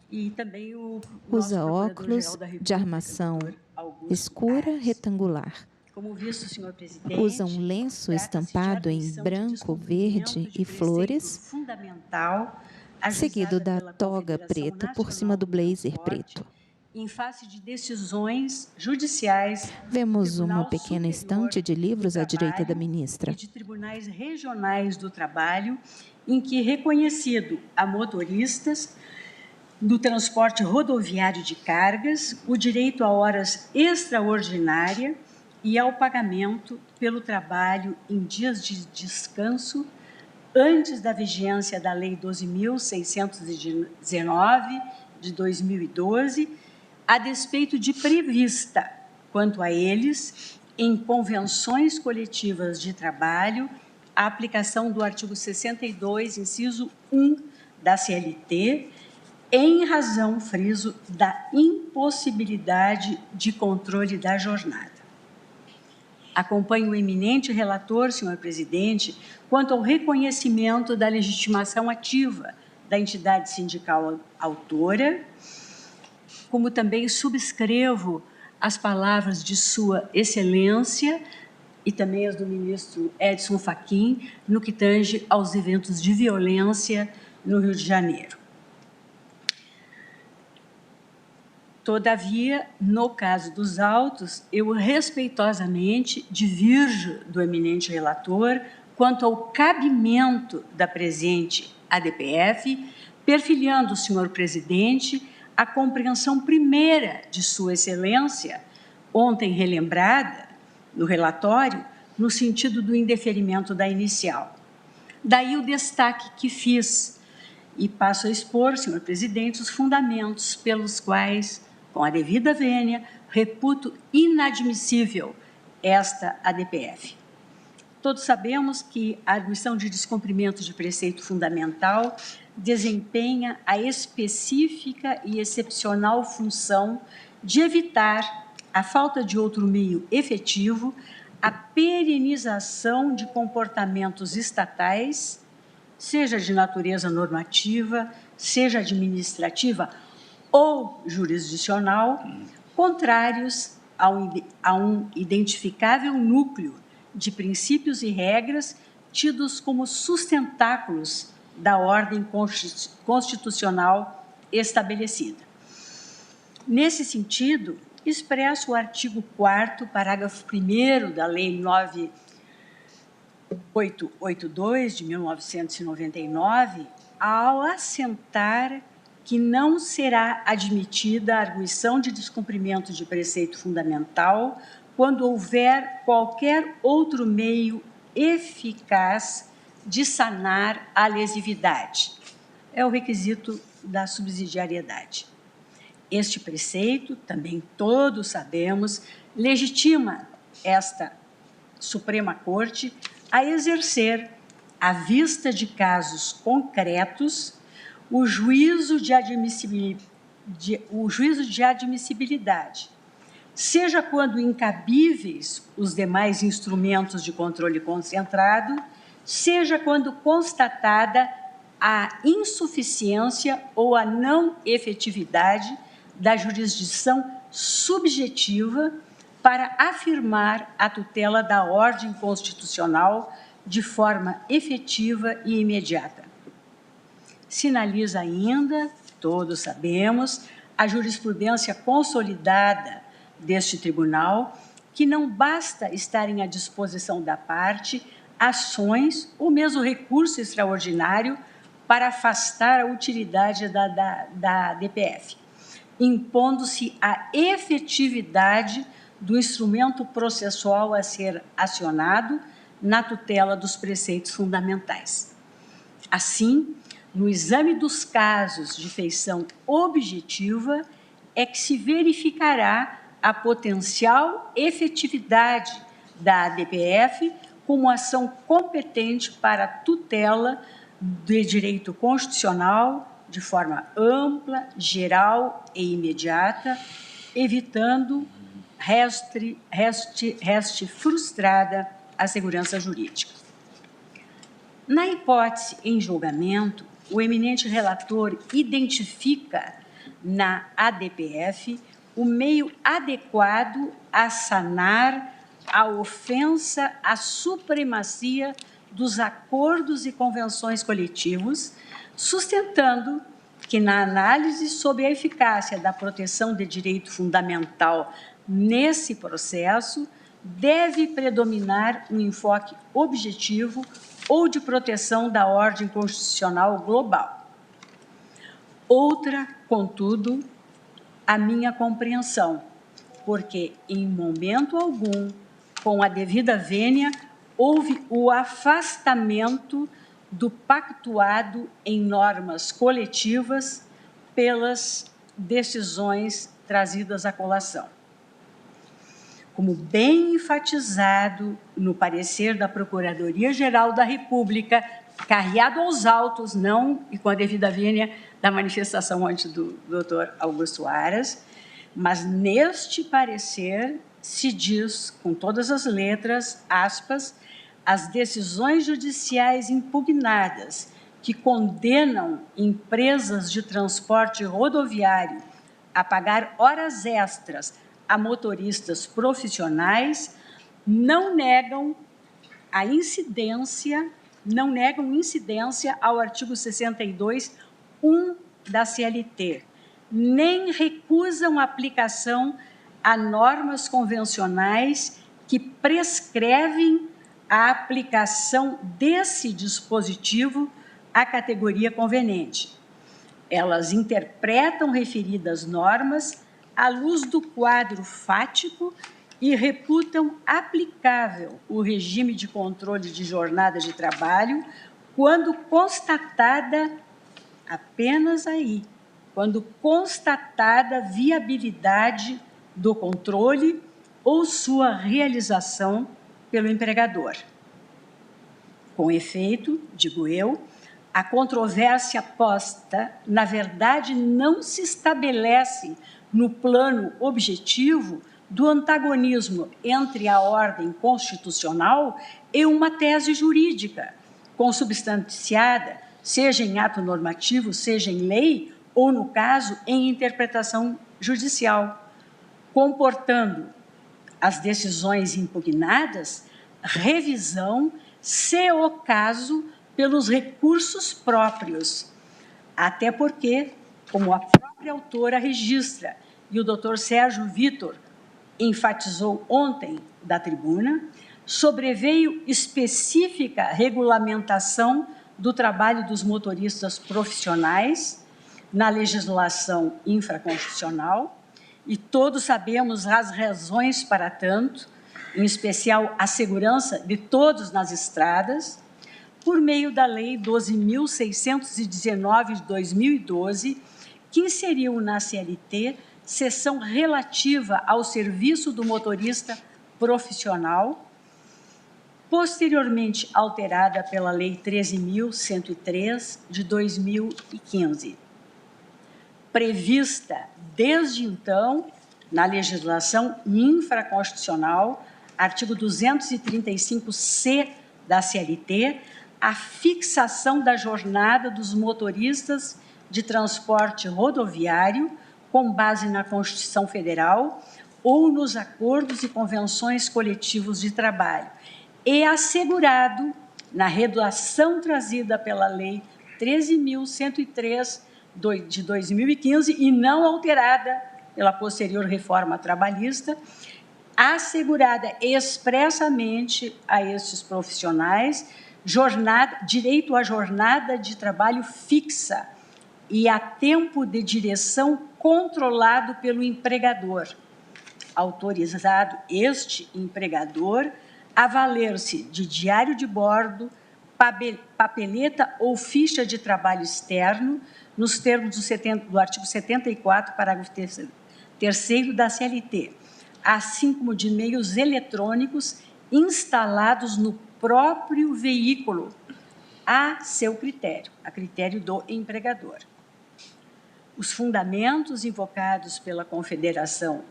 E também usa óculos de armação escura retangular. Como visto, senhor presidente, usa um lenço estampado em branco, verde e flores, seguido da toga preta por cima do blazer preto. Em face de decisões judiciais, vemos uma pequena estante de livros à direita da ministra. E de tribunais regionais do trabalho, em que reconhecido a motoristas do transporte rodoviário de cargas o direito a horas extraordinárias e ao pagamento pelo trabalho em dias de descanso antes da vigência da Lei 12.619 de 2012, a despeito de prevista, quanto a eles, em convenções coletivas de trabalho, a aplicação do artigo 62, inciso 1 da CLT, em razão, friso, da impossibilidade de controle da jornada. Acompanho o eminente relator, senhor presidente, quanto ao reconhecimento da legitimação ativa da entidade sindical autora, como também subscrevo as palavras de Sua Excelência e também as do ministro Edson Fachin, no que tange aos eventos de violência no Rio de Janeiro. Todavia, no caso dos autos, eu respeitosamente diverjo do eminente relator quanto ao cabimento da presente ADPF, perfilhando, senhor presidente, a compreensão primeira de Sua Excelência, ontem relembrada no relatório, no sentido do indeferimento da inicial. Daí o destaque que fiz e passo a expor, senhor presidente, os fundamentos pelos quais, com a devida vênia, reputo inadmissível esta ADPF. Todos sabemos que a admissão de descumprimento de preceito fundamental desempenha a específica e excepcional função de evitar a falta de outro meio efetivo, a perenização de comportamentos estatais, seja de natureza normativa, seja administrativa ou jurisdicional, contrários a um identificável núcleo de princípios e regras tidos como sustentáculos da ordem constitucional estabelecida. Nesse sentido, expresso o artigo 4º, parágrafo 1º da Lei 9882, de 1999, ao assentar que não será admitida a arguição de descumprimento de preceito fundamental quando houver qualquer outro meio eficaz de sanar a lesividade. É o requisito da subsidiariedade. Este preceito, também todos sabemos, legitima esta Suprema Corte a exercer, à vista de casos concretos, o juízo de admissibilidade, seja quando incabíveis os demais instrumentos de controle concentrado, seja quando constatada a insuficiência ou a não efetividade da jurisdição subjetiva para afirmar a tutela da ordem constitucional de forma efetiva e imediata. Sinaliza ainda, todos sabemos, a jurisprudência consolidada deste tribunal, que não basta estarem à disposição da parte ações ou mesmo recurso extraordinário para afastar a utilidade da DPF, impondo-se a efetividade do instrumento processual a ser acionado na tutela dos preceitos fundamentais. Assim, no exame dos casos de feição objetiva, é que se verificará a potencial efetividade da ADPF como ação competente para a tutela do direito constitucional de forma ampla, geral e imediata, evitando reste frustrada a segurança jurídica. Na hipótese em julgamento, o eminente relator identifica na ADPF o meio adequado a sanar a ofensa à supremacia dos acordos e convenções coletivos, sustentando que, na análise sobre a eficácia da proteção de direito fundamental nesse processo, deve predominar um enfoque objetivo ou de proteção da ordem constitucional global. Outra, contudo, a minha compreensão, porque, em momento algum, com a devida vênia, houve o afastamento do pactuado em normas coletivas pelas decisões trazidas à colação. Como bem enfatizado no parecer da Procuradoria-Geral da República, carreado aos autos, não e com a devida vênia da manifestação antes do doutor Augusto Aras, mas neste parecer se diz, com todas as letras, aspas, as decisões judiciais impugnadas que condenam empresas de transporte rodoviário a pagar horas extras a motoristas profissionais não negam incidência ao artigo 62, 1 da CLT, nem recusam aplicação a normas convencionais que prescrevem a aplicação desse dispositivo à categoria conveniente. Elas interpretam referidas normas à luz do quadro fático e reputam aplicável o regime de controle de jornada de trabalho quando constatada, apenas aí, quando constatada viabilidade do controle ou sua realização pelo empregador. Com efeito, digo eu, a controvérsia posta, na verdade, não se estabelece no plano objetivo do antagonismo entre a ordem constitucional e uma tese jurídica, consubstanciada, seja em ato normativo, seja em lei, ou, no caso, em interpretação judicial, comportando as decisões impugnadas revisão, se o caso, pelos recursos próprios, até porque, como a própria autora registra, e o doutor Sérgio Vitor enfatizou ontem da tribuna, sobreveio específica regulamentação do trabalho dos motoristas profissionais na legislação infraconstitucional, e todos sabemos as razões para tanto, em especial a segurança de todos nas estradas, por meio da Lei 12.619 de 2012, que inseriu na CLT seção relativa ao serviço do motorista profissional, posteriormente alterada pela Lei 13.103 de 2015. Prevista desde então na legislação infraconstitucional, artigo 235-C da CLT, a fixação da jornada dos motoristas de transporte rodoviário, com base na Constituição Federal, ou nos acordos e convenções coletivos de trabalho, e assegurado na redação trazida pela Lei 13.103 de 2015 e não alterada pela posterior reforma trabalhista, assegurada expressamente a estes profissionais direito à jornada de trabalho fixa e a tempo de direção controlado pelo empregador, autorizado este empregador a valer-se de diário de bordo, papeleta ou ficha de trabalho externo, nos termos do artigo 74, parágrafo 3º da CLT, assim como de meios eletrônicos instalados no próprio veículo, a seu critério, a critério do empregador. Os fundamentos invocados pela Confederação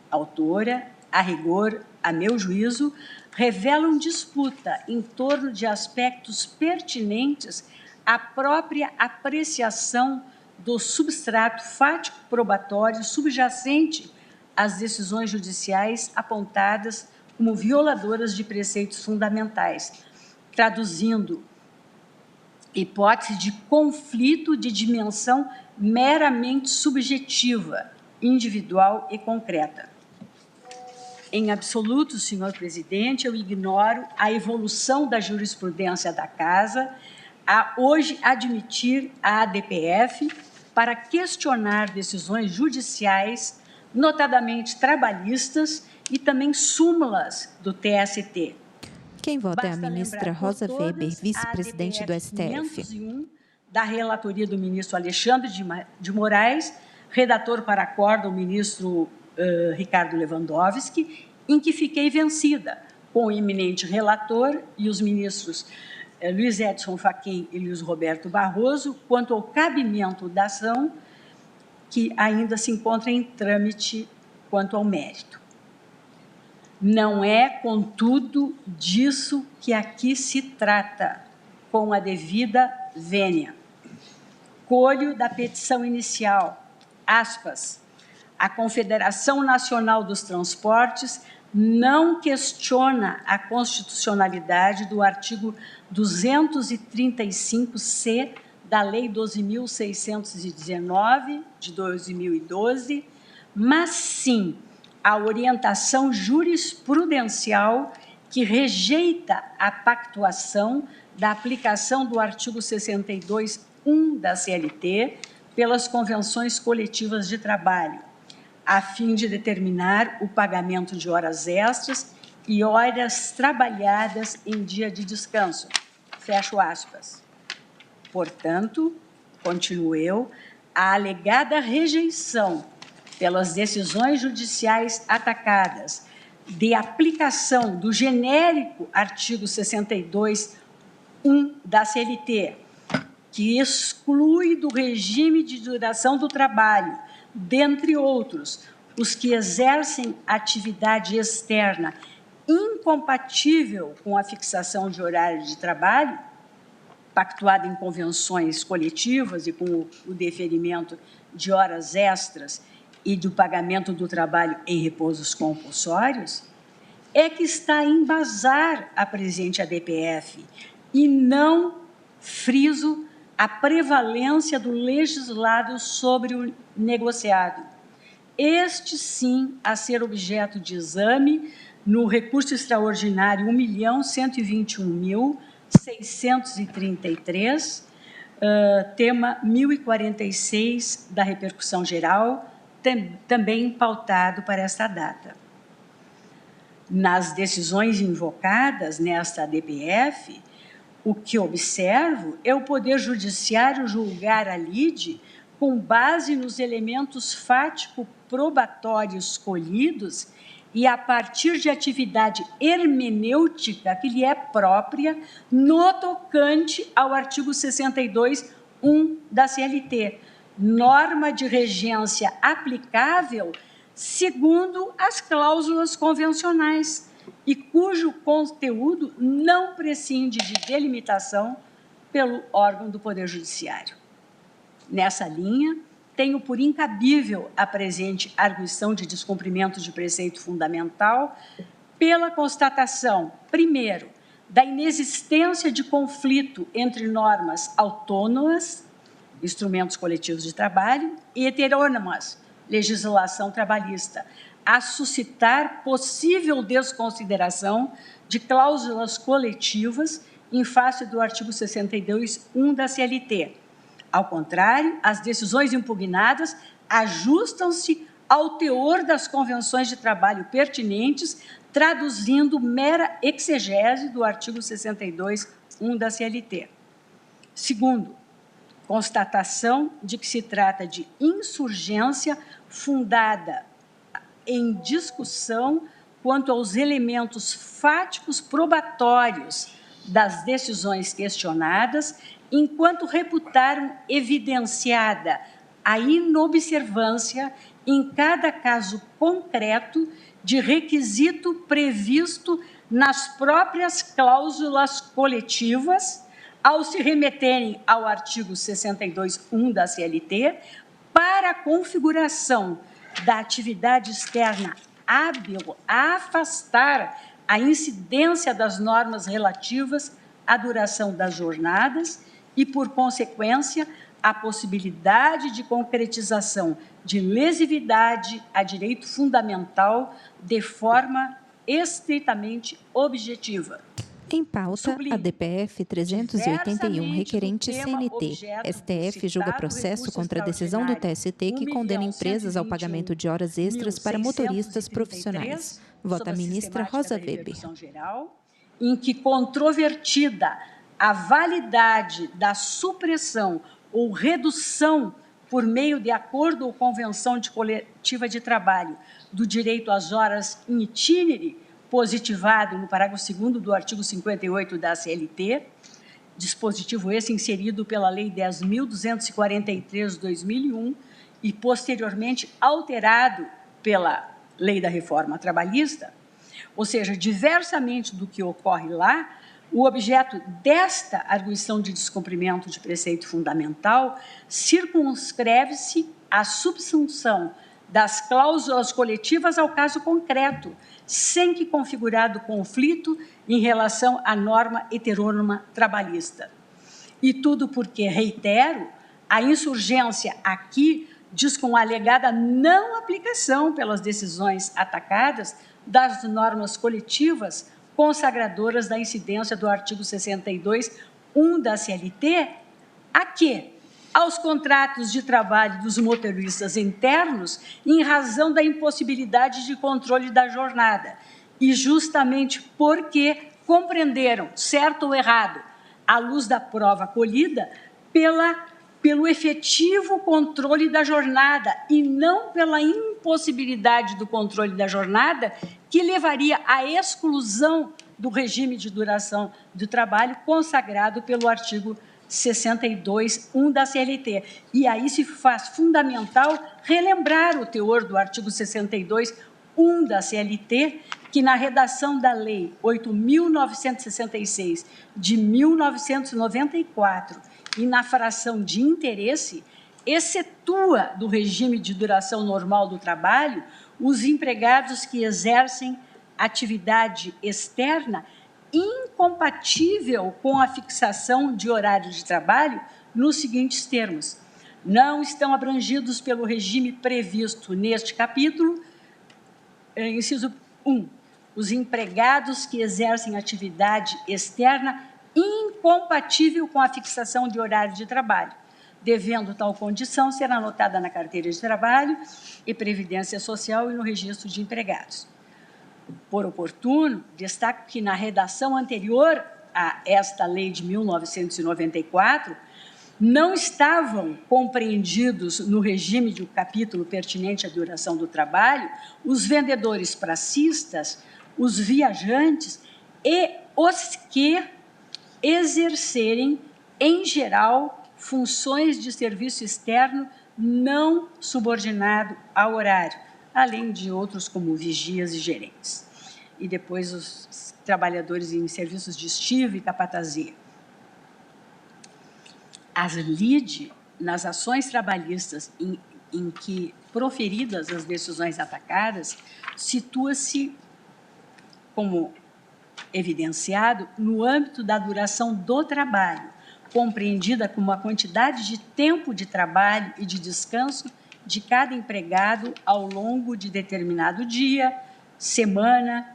autora, a rigor, a meu juízo, revelam disputa em torno de aspectos pertinentes à própria apreciação do substrato fático probatório subjacente às decisões judiciais apontadas como violadoras de preceitos fundamentais, traduzindo hipótese de conflito de dimensão meramente subjetiva, individual e concreta. Em absoluto, senhor presidente, eu ignoro a evolução da jurisprudência da Casa a hoje admitir a ADPF para questionar decisões judiciais, notadamente trabalhistas, e também súmulas do TST. Quem vota é a ministra Rosa Weber, vice-presidente do STF. 501, da relatoria do ministro Alexandre de Moraes, redator para acordo o ministro Ricardo Lewandowski, em que fiquei vencida com o eminente relator e os ministros Luiz Edson Fachin e Luiz Roberto Barroso, quanto ao cabimento da ação, que ainda se encontra em trâmite quanto ao mérito. Não é, contudo, disso que aqui se trata, com a devida vênia. Colho da petição inicial, aspas, a Confederação Nacional dos Transportes não questiona a constitucionalidade do artigo 235-C da Lei 12.619, de 2012, mas sim a orientação jurisprudencial que rejeita a pactuação da aplicação do artigo 62.1 da CLT pelas convenções coletivas de trabalho, a fim de determinar o pagamento de horas extras e horas trabalhadas em dia de descanso. Fecho aspas. Portanto, continuo eu, a alegada rejeição pelas decisões judiciais atacadas de aplicação do genérico artigo 62.1 da CLT, que exclui do regime de duração do trabalho, dentre outros, os que exercem atividade externa incompatível com a fixação de horário de trabalho, pactuada em convenções coletivas e com o deferimento de horas extras e do pagamento do trabalho em repousos compulsórios, é que está a embasar a presente ADPF e não, friso, a prevalência do legislado sobre o negociado. Este, sim, a ser objeto de exame no recurso extraordinário 1.121.633, tema 1046 da repercussão geral, também pautado para esta data. Nas decisões invocadas nesta ADPF, o que observo é o Poder Judiciário julgar a lide com base nos elementos fático-probatórios colhidos e a partir de atividade hermenêutica que lhe é própria no tocante ao artigo 62.1 da CLT, norma de regência aplicável segundo as cláusulas convencionais e cujo conteúdo não prescinde de delimitação pelo órgão do Poder Judiciário. Nessa linha, tenho por incabível a presente arguição de descumprimento de preceito fundamental pela constatação, primeiro, da inexistência de conflito entre normas autônomas, instrumentos coletivos de trabalho, e heterônomas, legislação trabalhista, a suscitar possível desconsideração de cláusulas coletivas em face do artigo 62.1 da CLT. Ao contrário, as decisões impugnadas ajustam-se ao teor das convenções de trabalho pertinentes, traduzindo mera exegese do artigo 62.1 da CLT. Segundo, constatação de que se trata de insurgência fundada em discussão quanto aos elementos fáticos probatórios das decisões questionadas, enquanto reputaram evidenciada a inobservância, em cada caso concreto, de requisito previsto nas próprias cláusulas coletivas, ao se remeterem ao artigo 62.1 da CLT, para a configuração da atividade externa hábil a afastar a incidência das normas relativas à duração das jornadas e, por consequência, a possibilidade de concretização de lesividade a direito fundamental de forma estritamente objetiva. Em pauta, a DPF 381, requerente CNT. STF julga processo contra a decisão do TST que condena empresas ao pagamento de horas extras para motoristas profissionais. Vota a ministra Rosa Weber. Em que, controvertida a validade da supressão ou redução por meio de acordo ou convenção de coletiva de trabalho do direito às horas in itinere, positivado no parágrafo 2º do artigo 58 da CLT, dispositivo esse inserido pela Lei 10.243 de 2001 e posteriormente alterado pela Lei da Reforma Trabalhista, ou seja, diversamente do que ocorre lá, o objeto desta arguição de descumprimento de preceito fundamental circunscreve-se à subsunção das cláusulas coletivas ao caso concreto, sem que configurado conflito em relação à norma heterônoma trabalhista. E tudo porque, reitero, a insurgência aqui diz com a alegada não aplicação pelas decisões atacadas das normas coletivas consagradoras da incidência do artigo 62.1 da CLT, a quê? Aos contratos de trabalho dos motoristas internos em razão da impossibilidade de controle da jornada e justamente porque compreenderam, certo ou errado, à luz da prova colhida, pelo efetivo controle da jornada e não pela impossibilidade do controle da jornada que levaria à exclusão do regime de duração do trabalho consagrado pelo artigo 62.1 da CLT. E aí se faz fundamental relembrar o teor do artigo 62.1 da CLT, que na redação da Lei 8.966 de 1994 e na fração de interesse, excetua do regime de duração normal do trabalho os empregados que exercem atividade externa incompatível com a fixação de horário de trabalho nos seguintes termos: não estão abrangidos pelo regime previsto neste capítulo, inciso 1, os empregados que exercem atividade externa incompatível com a fixação de horário de trabalho, devendo tal condição ser anotada na carteira de trabalho e previdência social e no registro de empregados. Por oportuno, destaco que na redação anterior a esta lei de 1994, não estavam compreendidos no regime do capítulo pertinente à duração do trabalho os vendedores pracistas, os viajantes e os que exercerem, em geral, funções de serviço externo não subordinado ao horário, além de outros como vigias e gerentes. E depois os trabalhadores em serviços de estiva e capatazia. As LIDE, nas ações trabalhistas em que proferidas as decisões atacadas, situa-se, como evidenciado, no âmbito da duração do trabalho, compreendida como a quantidade de tempo de trabalho e de descanso de cada empregado ao longo de determinado dia, semana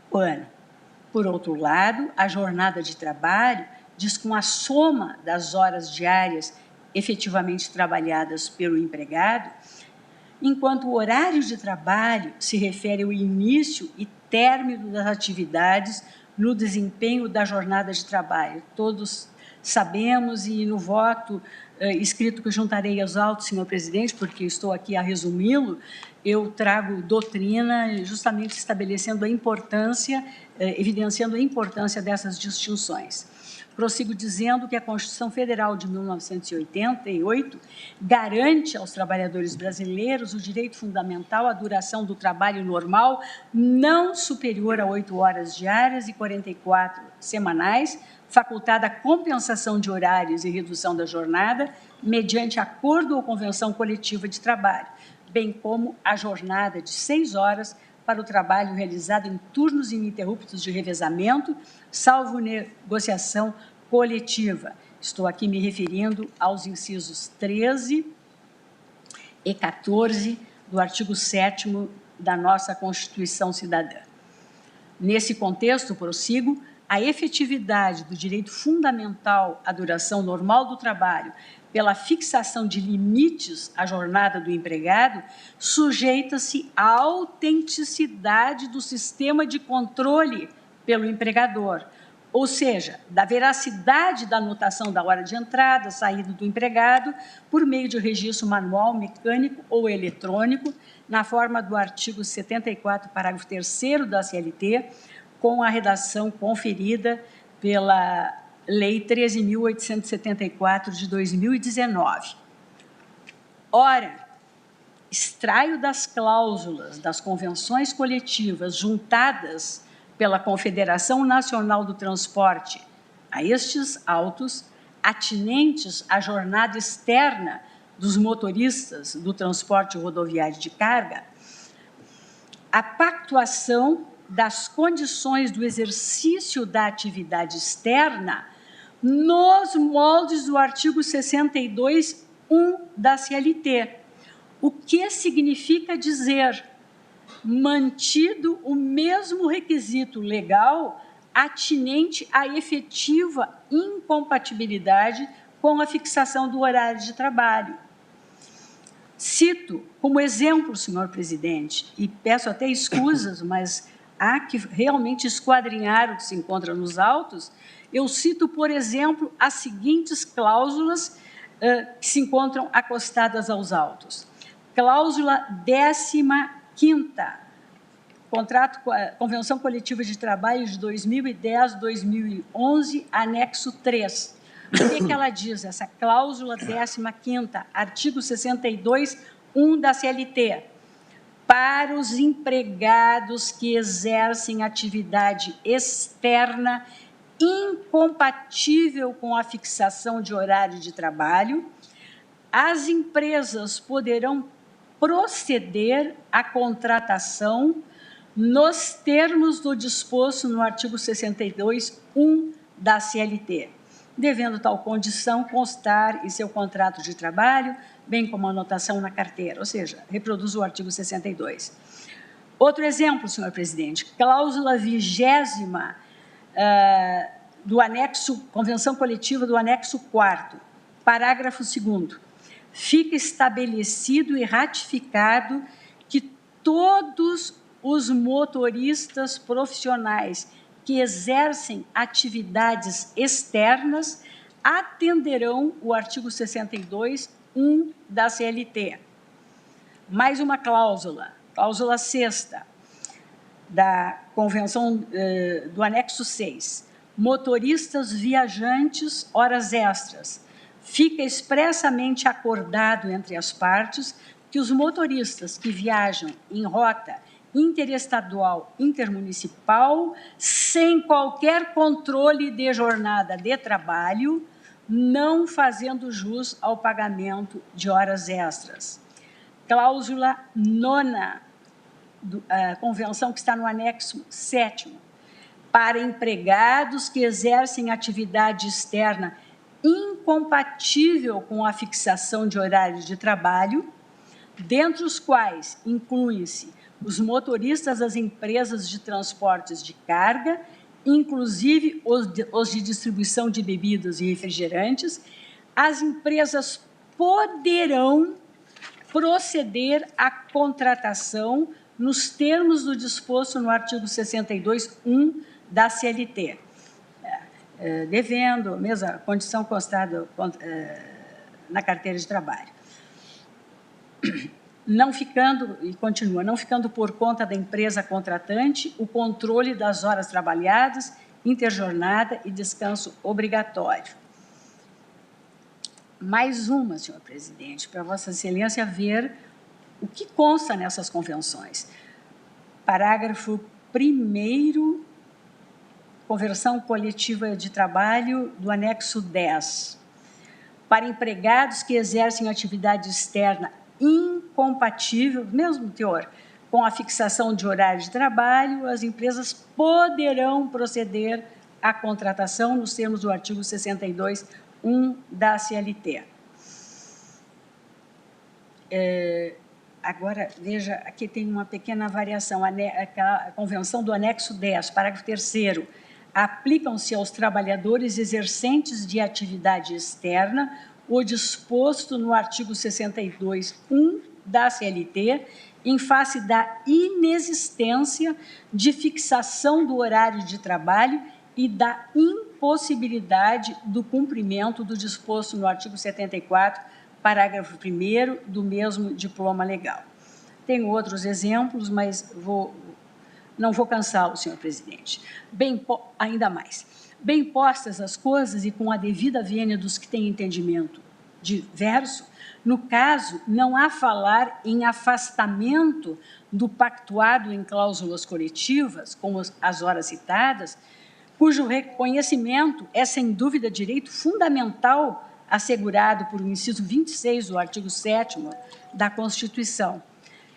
ou ano. Por outro lado, a jornada de trabalho diz com a soma das horas diárias efetivamente trabalhadas pelo empregado, enquanto o horário de trabalho se refere ao início e término das atividades no desempenho da jornada de trabalho. Todos sabemos, e no voto escrito que juntarei aos autos, senhor presidente, porque estou aqui a resumi-lo, eu trago doutrina justamente estabelecendo a importância, evidenciando a importância dessas distinções. Prossigo dizendo que a Constituição Federal de 1988 garante aos trabalhadores brasileiros o direito fundamental à duração do trabalho normal não superior a 8 horas diárias e 44 semanais, facultada a compensação de horários e redução da jornada mediante acordo ou convenção coletiva de trabalho, bem como a jornada de 6 horas para o trabalho realizado em turnos ininterruptos de revezamento, salvo negociação coletiva. Estou aqui me referindo aos incisos 13 e 14 do artigo 7º da nossa Constituição Cidadã. Nesse contexto, prossigo, a efetividade do direito fundamental à duração normal do trabalho pela fixação de limites à jornada do empregado sujeita-se à autenticidade do sistema de controle pelo empregador, ou seja, da veracidade da anotação da hora de entrada, saída do empregado, por meio de registro manual, mecânico ou eletrônico, na forma do artigo 74, parágrafo 3º da CLT, com a redação conferida pela Lei 13.874, de 2019. Ora, extraio das cláusulas das convenções coletivas juntadas pela Confederação Nacional do Transporte a estes autos, atinentes à jornada externa dos motoristas do transporte rodoviário de carga, a pactuação das condições do exercício da atividade externa nos moldes do artigo 62.1 da CLT, o que significa dizer mantido o mesmo requisito legal atinente à efetiva incompatibilidade com a fixação do horário de trabalho. Cito como exemplo, senhor presidente, e peço até escusas, mas há que realmente esquadrinhar o que se encontra nos autos, eu cito, por exemplo, as seguintes cláusulas que se encontram acostadas aos autos. Cláusula 15ª, Convenção Coletiva de Trabalho de 2010-2011, anexo 3. O que ela diz, essa cláusula 15ª, artigo 62.1 da CLT? Para os empregados que exercem atividade externa incompatível com a fixação de horário de trabalho, as empresas poderão proceder à contratação nos termos do disposto no artigo 62.1 da CLT, devendo tal condição constar em seu contrato de trabalho, bem como anotação na carteira, ou seja, reproduz o artigo 62. Outro exemplo, senhor presidente, cláusula 20ª do anexo, Convenção Coletiva do anexo 4º, parágrafo 2º, fica estabelecido e ratificado que todos os motoristas profissionais que exercem atividades externas atenderão o artigo 62.1 da CLT. Mais uma cláusula, cláusula 6ª, da Convenção do anexo 6, motoristas viajantes, horas extras. Fica expressamente acordado entre as partes que os motoristas que viajam em rota interestadual, intermunicipal, sem qualquer controle de jornada de trabalho, não fazendo jus ao pagamento de horas extras. Cláusula 9ª, a convenção que está no anexo 7º, para empregados que exercem atividade externa incompatível com a fixação de horários de trabalho, dentre os quais incluem-se os motoristas das empresas de transportes de carga, inclusive os de distribuição de bebidas e refrigerantes. As empresas poderão proceder à contratação nos termos do disposto no artigo 62.1 da CLT, devendo, mesma condição constada na carteira de trabalho. Não ficando, e continua, não ficando por conta da empresa contratante o controle das horas trabalhadas, interjornada e descanso obrigatório. Mais uma, senhor presidente, para Vossa Excelência ver o que consta nessas convenções. Parágrafo 1º, conversão coletiva de trabalho do anexo 10. Para empregados que exercem atividade externa incompatível, mesmo teor, com a fixação de horário de trabalho, as empresas poderão proceder à contratação nos termos do artigo 62.1 da CLT. Agora, veja, aqui tem uma pequena variação. A convenção do anexo 10, parágrafo 3º, aplicam-se aos trabalhadores exercentes de atividade externa o disposto no artigo 62.1 da CLT, em face da inexistência de fixação do horário de trabalho e da impossibilidade do cumprimento do disposto no artigo 74, parágrafo 1º do mesmo diploma legal. Tenho outros exemplos, mas não vou cansá-lo, senhor presidente. Ainda mais. Bem postas as coisas e com a devida vênia dos que têm entendimento diverso, no caso, não há falar em afastamento do pactuado em cláusulas coletivas, como as horas citadas, cujo reconhecimento é, sem dúvida, direito fundamental assegurado por o inciso 26 do artigo 7º da Constituição.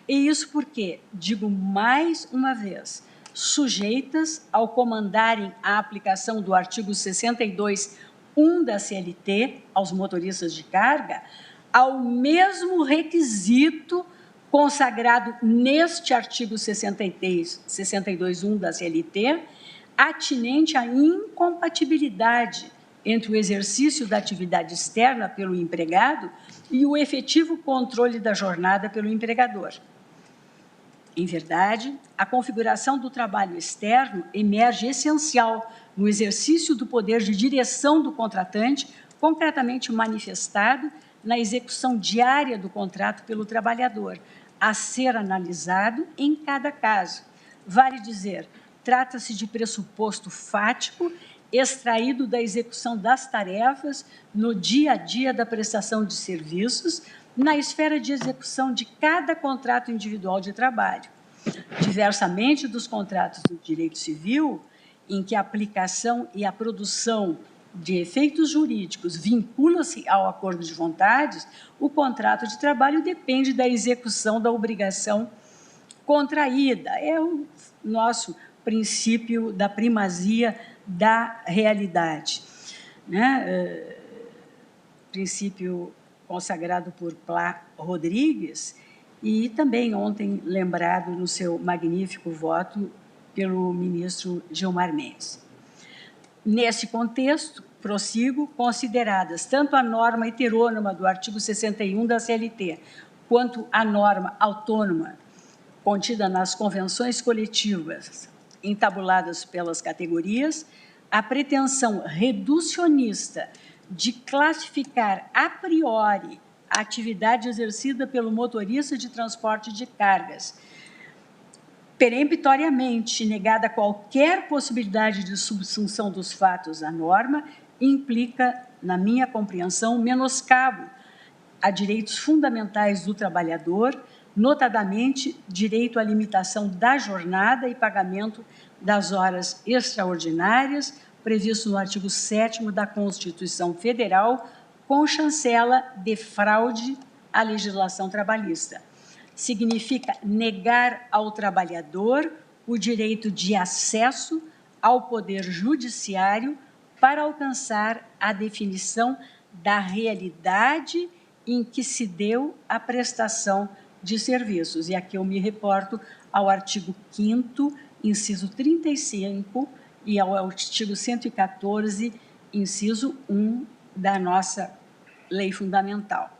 E isso porque, digo mais uma vez, sujeitas ao comandarem a aplicação do artigo 62.1 da CLT aos motoristas de carga, ao mesmo requisito consagrado neste artigo 62.1 da CLT, atinente à incompatibilidade entre o exercício da atividade externa pelo empregado e o efetivo controle da jornada pelo empregador. Em verdade, a configuração do trabalho externo emerge essencial no exercício do poder de direção do contratante, concretamente manifestado na execução diária do contrato pelo trabalhador, a ser analisado em cada caso. Vale dizer, trata-se de pressuposto fático extraído da execução das tarefas no dia a dia da prestação de serviços, na esfera de execução de cada contrato individual de trabalho. Diversamente dos contratos do direito civil, em que a aplicação e a produção de efeitos jurídicos vincula-se ao acordo de vontades, o contrato de trabalho depende da execução da obrigação contraída. É o nosso princípio da primazia da realidade, né? Princípio consagrado por Plá Rodrigues e também ontem lembrado no seu magnífico voto pelo ministro Gilmar Mendes. Nesse contexto, prossigo, consideradas tanto a norma heterônoma do artigo 61 da CLT, quanto a norma autônoma contida nas convenções coletivas entabuladas pelas categorias, a pretensão reducionista de classificar a priori a atividade exercida pelo motorista de transporte de cargas, peremptoriamente negada qualquer possibilidade de subsunção dos fatos à norma, implica, na minha compreensão, menoscabo a direitos fundamentais do trabalhador, notadamente direito à limitação da jornada e pagamento das horas extraordinárias, previsto no artigo 7º da Constituição Federal, com chancela de fraude à legislação trabalhista. significa negar ao trabalhador o direito de acesso ao Poder Judiciário para alcançar a definição da realidade em que se deu a prestação de serviços. E aqui eu me reporto ao artigo 5º, inciso 35, e ao artigo 114, inciso 1 da nossa Lei Fundamental.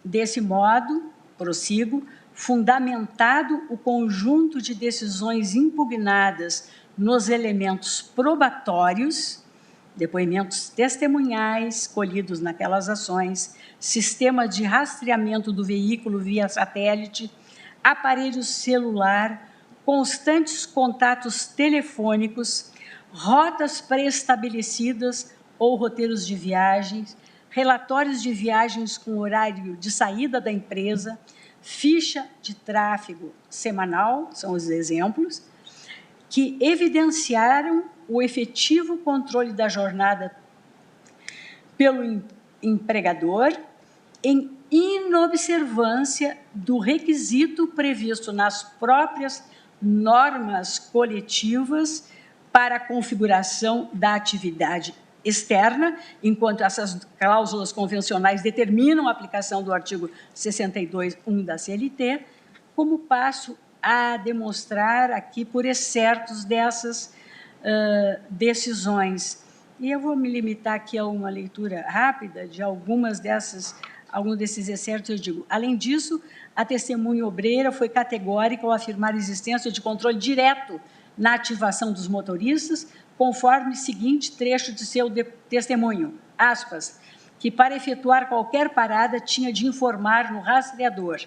Desse modo, prossigo, fundamentado o conjunto de decisões impugnadas nos elementos probatórios, depoimentos testemunhais colhidos naquelas ações, sistema de rastreamento do veículo via satélite, aparelho celular, constantes contatos telefônicos, rotas pré-estabelecidas ou roteiros de viagens, relatórios de viagens com horário de saída da empresa, ficha de tráfego semanal, são os exemplos, que evidenciaram o efetivo controle da jornada pelo empregador em inobservância do requisito previsto nas próprias normas coletivas para a configuração da atividade externa, enquanto essas cláusulas convencionais determinam a aplicação do artigo 62.1 da CLT, como passo a demonstrar aqui por excertos dessas decisões. E eu vou me limitar aqui a uma leitura rápida de alguns desses excertos. Eu digo, além disso, a testemunha obreira foi categórica ao afirmar a existência de controle direto na ativação dos motoristas, conforme o seguinte trecho de seu testemunho, aspas, que para efetuar qualquer parada tinha de informar no rastreador,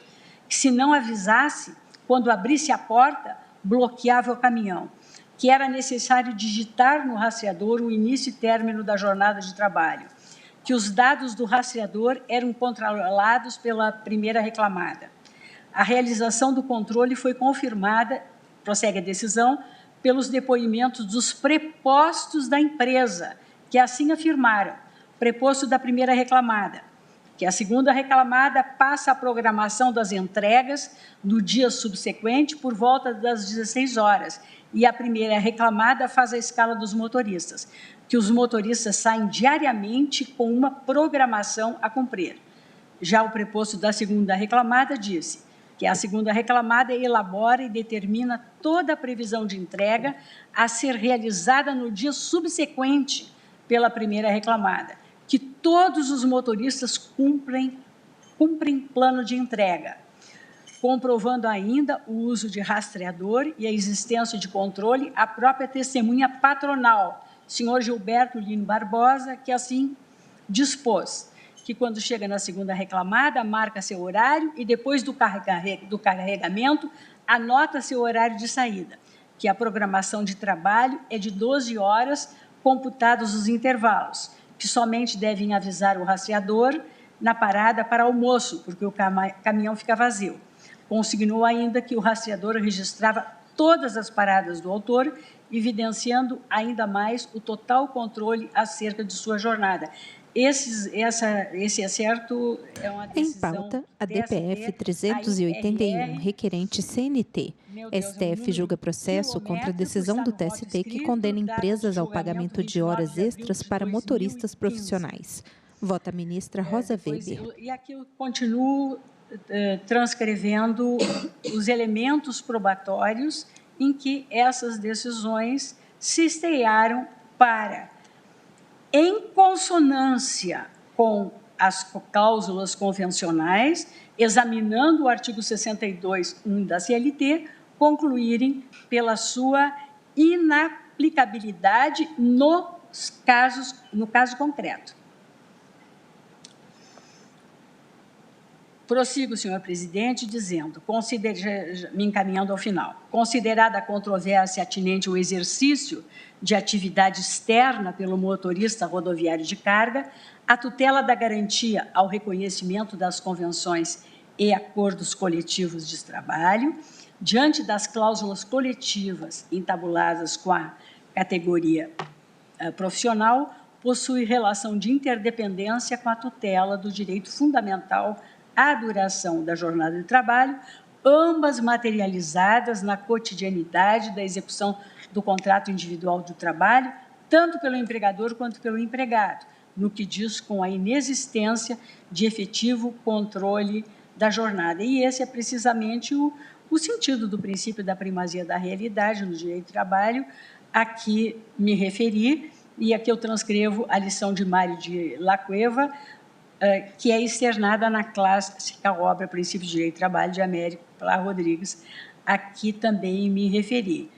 que se não avisasse, quando abrisse a porta, bloqueava o caminhão, que era necessário digitar no rastreador o início e término da jornada de trabalho, que os dados do rastreador eram controlados pela primeira reclamada. A realização do controle foi confirmada, prossegue a decisão, pelos depoimentos dos prepostos da empresa, que assim afirmaram, preposto da primeira reclamada, que a segunda reclamada passa a programação das entregas do dia subsequente por volta das 16 horas, e a primeira reclamada faz a escala dos motoristas, que os motoristas saem diariamente com uma programação a cumprir. Já o preposto da segunda reclamada disse que a segunda reclamada elabora e determina toda a previsão de entrega a ser realizada no dia subsequente pela primeira reclamada, que todos os motoristas cumprem plano de entrega, comprovando ainda o uso de rastreador e a existência de controle, a própria testemunha patronal, senhor Gilberto Lino Barbosa, que assim dispôs, que quando chega na segunda reclamada, marca seu horário e depois do carregamento, anota seu horário de saída, que a programação de trabalho é de 12 horas, computados os intervalos, que somente devem avisar o rastreador na parada para almoço, porque o caminhão fica vazio. Consignou ainda que o rastreador registrava todas as paradas do autor, evidenciando ainda mais o total controle acerca de sua jornada. Esse excerto é uma decisão... Em pauta, a DPF 381, requerente CNT. STF julga processo contra a decisão do TST que condena empresas ao pagamento de horas extras para motoristas profissionais. Vota a ministra Rosa Weber. E aqui eu continuo transcrevendo os elementos probatórios em que essas decisões se estrearam para, em consonância com as cláusulas convencionais, examinando o artigo 62.1 da CLT, concluírem pela sua inaplicabilidade no caso concreto. Prossigo, senhor presidente, dizendo, me encaminhando ao final, considerada a controvérsia atinente ao exercício de atividade externa pelo motorista rodoviário de carga, a tutela da garantia ao reconhecimento das convenções e acordos coletivos de trabalho, diante das cláusulas coletivas entabuladas com a categoria profissional, possui relação de interdependência com a tutela do direito fundamental a duração da jornada de trabalho, ambas materializadas na cotidianidade da execução do contrato individual do trabalho, tanto pelo empregador quanto pelo empregado, no que diz com a inexistência de efetivo controle da jornada. E esse é precisamente o sentido do princípio da primazia da realidade no direito do trabalho, a que me referi, e aqui eu transcrevo a lição de Mário de La Cueva, que é externada na clássica obra Princípios de Direito do Trabalho, de Américo Plá Rodrigues, a que também me referi.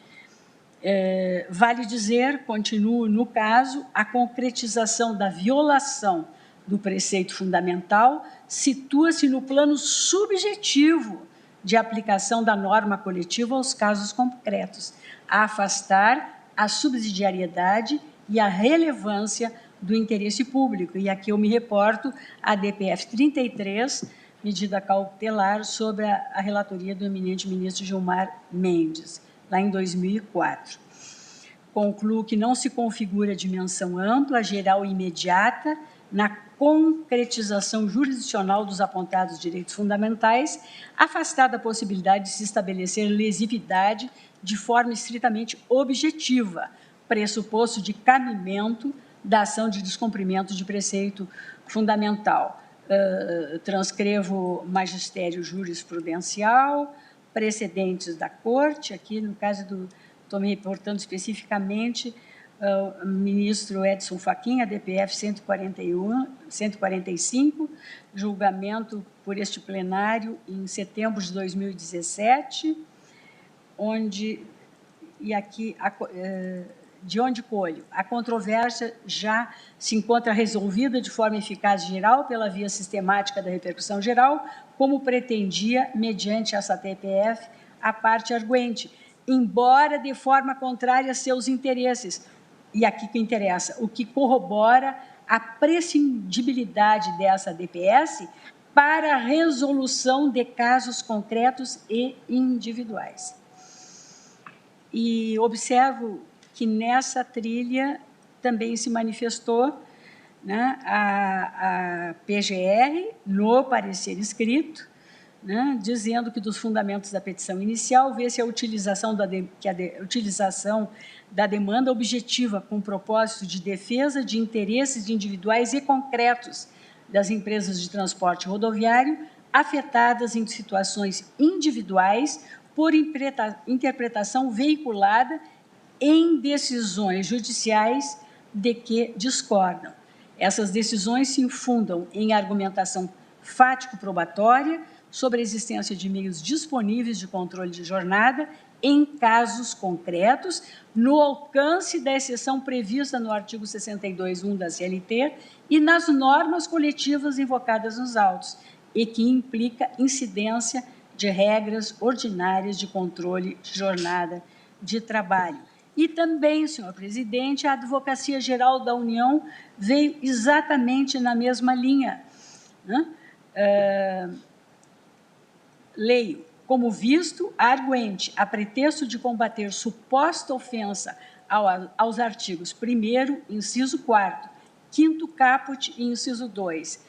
Vale dizer, continuo no caso, a concretização da violação do preceito fundamental situa-se no plano subjetivo de aplicação da norma coletiva aos casos concretos, a afastar a subsidiariedade e a relevância do interesse público. E aqui eu me reporto à DPF 33, medida cautelar sobre a relatoria do eminente ministro Gilmar Mendes, lá em 2004. Concluo que não se configura dimensão ampla, geral e imediata na concretização jurisdicional dos apontados direitos fundamentais, afastada a possibilidade de se estabelecer lesividade de forma estritamente objetiva, pressuposto de cabimento da ação de descumprimento de preceito fundamental. Transcrevo magistério jurisprudencial, precedentes da Corte, aqui no caso estou me reportando especificamente o ministro Edson Fachin, a DPF 145, julgamento por este plenário em setembro de 2017, de onde colho, a controvérsia já se encontra resolvida de forma eficaz e geral pela via sistemática da repercussão geral, como pretendia, mediante essa DPF, a parte arguente, embora de forma contrária a seus interesses. E aqui que interessa, o que corrobora a prescindibilidade dessa DPS para a resolução de casos concretos e individuais. E observo que nessa trilha também se manifestou, né, a PGR, no parecer escrito, né, dizendo que dos fundamentos da petição inicial vê-se a utilização da demanda objetiva com propósito de defesa de interesses individuais e concretos das empresas de transporte rodoviário afetadas em situações individuais por interpretação veiculada em decisões judiciais de que discordam. Essas decisões se infundam em argumentação fático-probatória sobre a existência de meios disponíveis de controle de jornada em casos concretos, no alcance da exceção prevista no artigo 62.1 da CLT e nas normas coletivas invocadas nos autos, e que implica incidência de regras ordinárias de controle de jornada de trabalho. E também, senhor presidente, a Advocacia Geral da União veio exatamente na mesma linha, né? Leio, como visto, arguente, a pretexto de combater suposta ofensa aos artigos 1º, inciso 4º, 5º caput e inciso 2,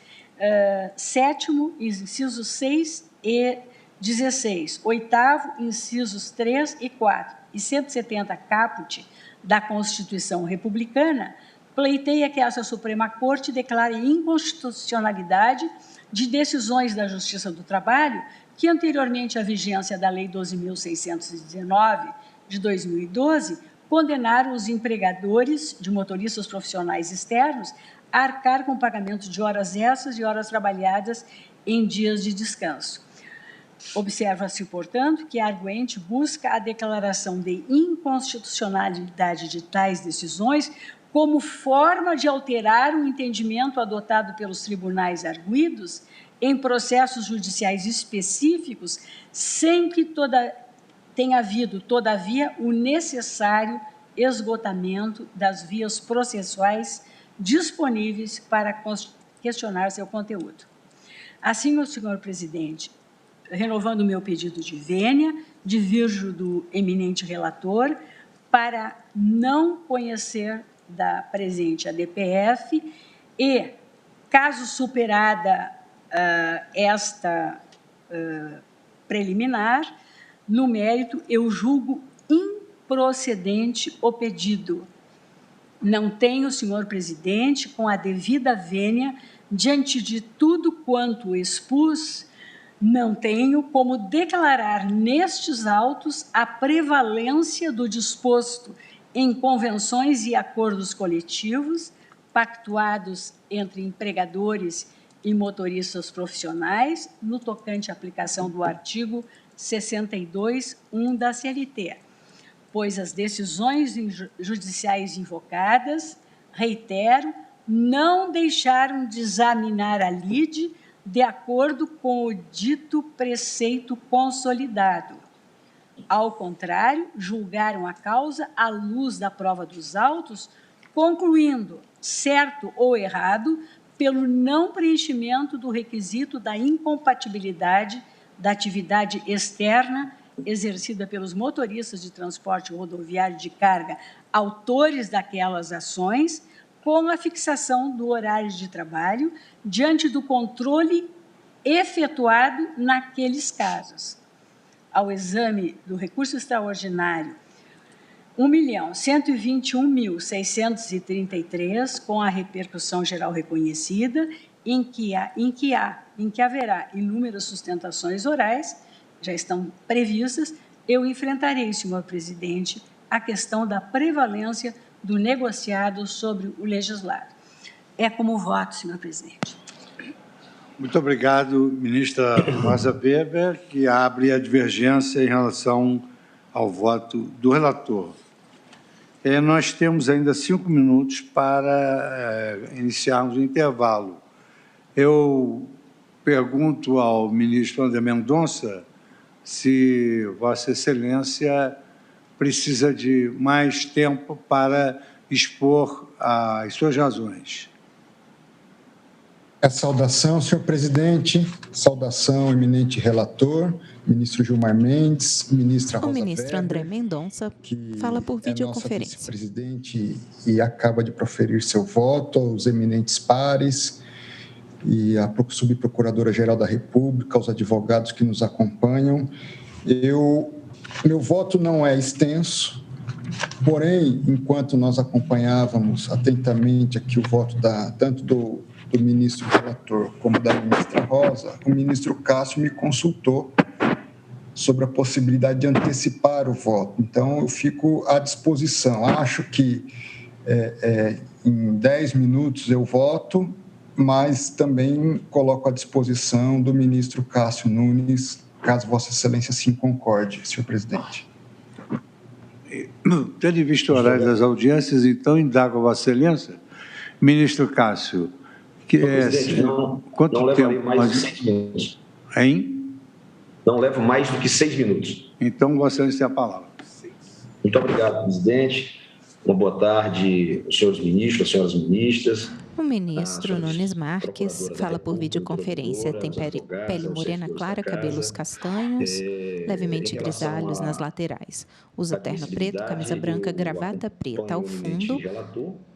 7º, incisos 6 e 16, 8º, incisos 3 e 4, e 170 caput da Constituição Republicana, pleiteia que essa Suprema Corte declare inconstitucionalidade de decisões da Justiça do Trabalho que, anteriormente à vigência da Lei 12.619, de 2012, condenaram os empregadores de motoristas profissionais externos a arcar com pagamento de horas extras e horas trabalhadas em dias de descanso. Observa-se, portanto, que a arguente busca a declaração de inconstitucionalidade de tais decisões como forma de alterar o entendimento adotado pelos tribunais arguidos em processos judiciais específicos, sem que tenha havido, todavia, o necessário esgotamento das vias processuais disponíveis para questionar seu conteúdo. Assim, senhor presidente, renovando o meu pedido de vênia, divirjo do eminente relator para não conhecer da presente ADPF e, caso superada esta preliminar, no mérito, eu julgo improcedente o pedido. Não tenho, senhor presidente, com a devida vênia, diante de tudo quanto expus, não tenho como declarar nestes autos a prevalência do disposto em convenções e acordos coletivos pactuados entre empregadores e motoristas profissionais no tocante à aplicação do artigo 62(1) da CLT, pois as decisões judiciais invocadas, reitero, não deixaram de examinar a lide de acordo com o dito preceito consolidado. Ao contrário, julgaram a causa à luz da prova dos autos, concluindo, certo ou errado, pelo não preenchimento do requisito da incompatibilidade da atividade externa exercida pelos motoristas de transporte rodoviário de carga, autores daquelas ações, com a fixação do horário de trabalho, diante do controle efetuado naqueles casos. Ao exame do recurso extraordinário 1.121.633, com a repercussão geral reconhecida, em que haverá inúmeras sustentações orais, já estão previstas, eu enfrentarei, senhor presidente, a questão da prevalência do negociado sobre o legislado. É como voto, senhor presidente. Muito obrigado, ministra Rosa Weber, que abre a divergência em relação ao voto do relator. Nós temos ainda 5 minutos para iniciarmos o intervalo. Eu pergunto ao ministro André Mendonça se Vossa Excelência precisa de mais tempo para expor as suas razões. Saudação, senhor presidente, saudação, eminente relator, ministro Gilmar Mendes, ministra Rosa Weber. O ministro André Mendonça fala por videoconferência. Nossa vice-presidente e acaba de proferir seu voto aos eminentes pares e à subprocuradora-geral da República, aos advogados que nos acompanham. Meu voto não é extenso, porém, enquanto nós acompanhávamos atentamente aqui o voto tanto do ministro relator como da ministra Rosa, o ministro Cássio me consultou sobre a possibilidade de antecipar o voto. Então, eu fico à disposição. Acho que em 10 minutos eu voto, mas também coloco à disposição do ministro Cássio Nunes, caso Vossa Excelência sim concorde, senhor presidente. Tendo em vista o horário das audiências, então, indago a Vossa Excelência, ministro Cássio, quanto tempo? Mais de 6 minutos. Hein? Não levo mais do que 6 minutos. Então, Vossa Excelência tem a palavra. Muito obrigado, presidente. Uma boa tarde, aos senhores ministros, às senhoras ministras. O ministro Nunes Marques fala por videoconferência. Tem pele morena clara, cabelos castanhos, levemente grisalhos nas laterais. Usa terno preto, camisa branca, gravata preta. Ao fundo,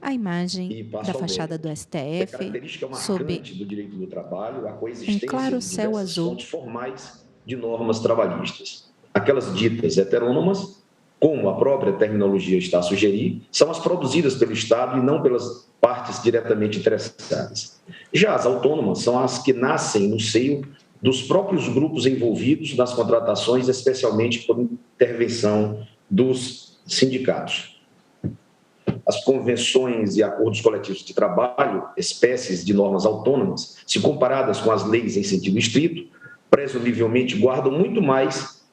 a imagem da fachada do STF sob um claro céu azul. Formais de normas trabalhistas. Aquelas ditas heterônomas, como a própria terminologia está a sugerir, são as produzidas pelo Estado e não pelas partes diretamente interessadas. Já as autônomas são as que nascem no seio dos próprios grupos envolvidos nas contratações, especialmente por intervenção dos sindicatos. As convenções e acordos coletivos de trabalho, espécies de normas autônomas, se comparadas com as leis em sentido estrito, presumivelmente guardam muito mais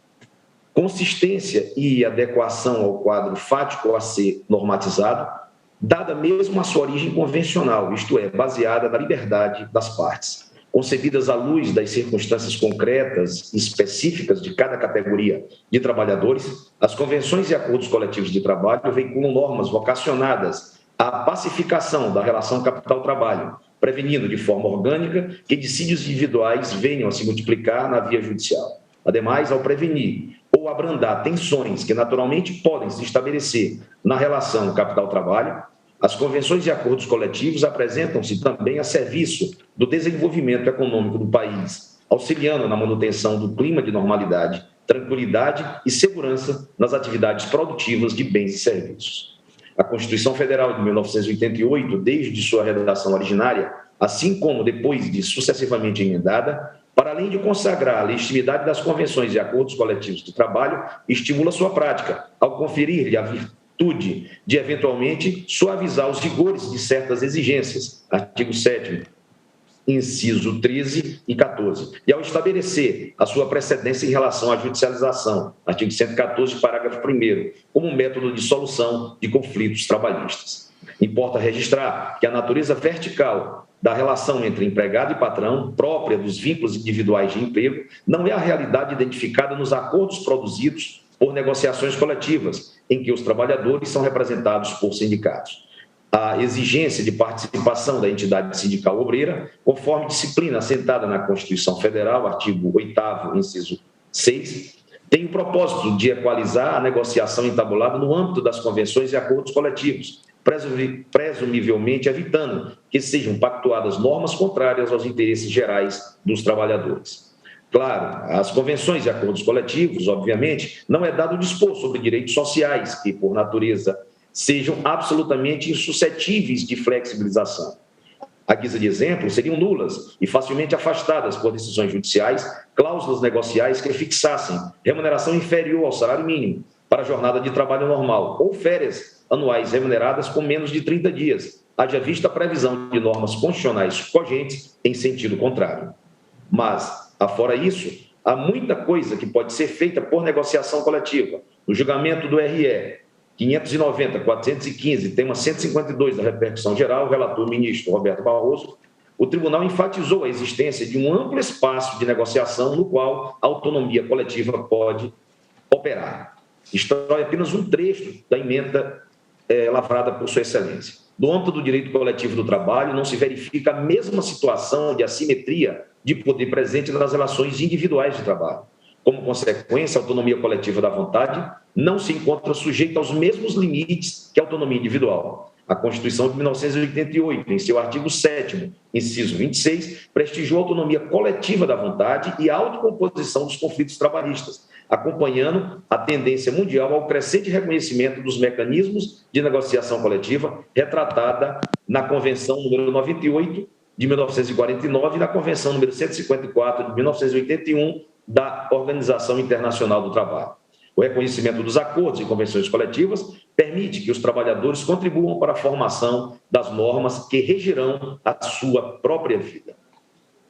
consistência e adequação ao quadro fático a ser normatizado, dada mesmo a sua origem convencional, isto é, baseada na liberdade das partes. Concebidas à luz das circunstâncias concretas e específicas de cada categoria de trabalhadores, as convenções e acordos coletivos de trabalho veiculam normas vocacionadas à pacificação da relação capital-trabalho, prevenindo de forma orgânica que dissídios individuais venham a se multiplicar na via judicial. Ademais, ao prevenir ou abrandar tensões que naturalmente podem se estabelecer na relação capital-trabalho, As convenções e acordos coletivos apresentam-se também a serviço do desenvolvimento econômico do país, auxiliando na manutenção do clima de normalidade, tranquilidade e segurança nas atividades produtivas de bens e serviços. A Constituição Federal de 1988, desde sua redação originária, assim como depois de sucessivamente emendada, para além de consagrar a legitimidade das convenções e acordos coletivos de trabalho, estimula sua prática, ao conferir-lhe a virtude de, eventualmente, suavizar os rigores de certas exigências, artigo 7º, inciso 13 e 14, e ao estabelecer a sua precedência em relação à judicialização, artigo 114, parágrafo 1º, como método de solução de conflitos trabalhistas. Importa registrar que a natureza vertical da relação entre empregado e patrão, própria dos vínculos individuais de emprego, não é a realidade identificada nos acordos produzidos por negociações coletivas, em que os trabalhadores são representados por sindicatos. A exigência de participação da entidade sindical obreira, conforme disciplina assentada na Constituição Federal, artigo 8º, inciso 6, tem o propósito de equalizar a negociação entabulada no âmbito das convenções e acordos coletivos, presumivelmente evitando que sejam pactuadas normas contrárias aos interesses gerais dos trabalhadores. Claro, as convenções e acordos coletivos, obviamente, não é dado dispor sobre direitos sociais que, por natureza, sejam absolutamente insuscetíveis de flexibilização. À guisa de exemplo, seriam nulas e facilmente afastadas por decisões judiciais cláusulas negociais que fixassem remuneração inferior ao salário mínimo para a jornada de trabalho normal ou férias anuais remuneradas com menos de 30 dias, haja vista a previsão de normas constitucionais cogentes em sentido contrário. Mas, afora isso, há muita coisa que pode ser feita por negociação coletiva. No julgamento do RE 590-415, tema 152 da repercussão geral, o relator ministro Roberto Barroso, o tribunal enfatizou a existência de um amplo espaço de negociação no qual a autonomia coletiva pode operar. Isto é apenas um trecho da emenda lavrada por Sua Excelência. No âmbito do direito coletivo do trabalho, não se verifica a mesma situação de assimetria de poder presente nas relações individuais de trabalho. Como consequência, a autonomia coletiva da vontade não se encontra sujeita aos mesmos limites que a autonomia individual. A Constituição de 1988, em seu artigo 7º, inciso 26, prestigiou a autonomia coletiva da vontade e a autocomposição dos conflitos trabalhistas, acompanhando a tendência mundial ao crescente reconhecimento dos mecanismos de negociação coletiva retratada na Convenção número 98 de 1949 e na Convenção número 154 de 1981 da Organização Internacional do Trabalho. O reconhecimento dos acordos e convenções coletivas permite que os trabalhadores contribuam para a formação das normas que regirão a sua própria vida.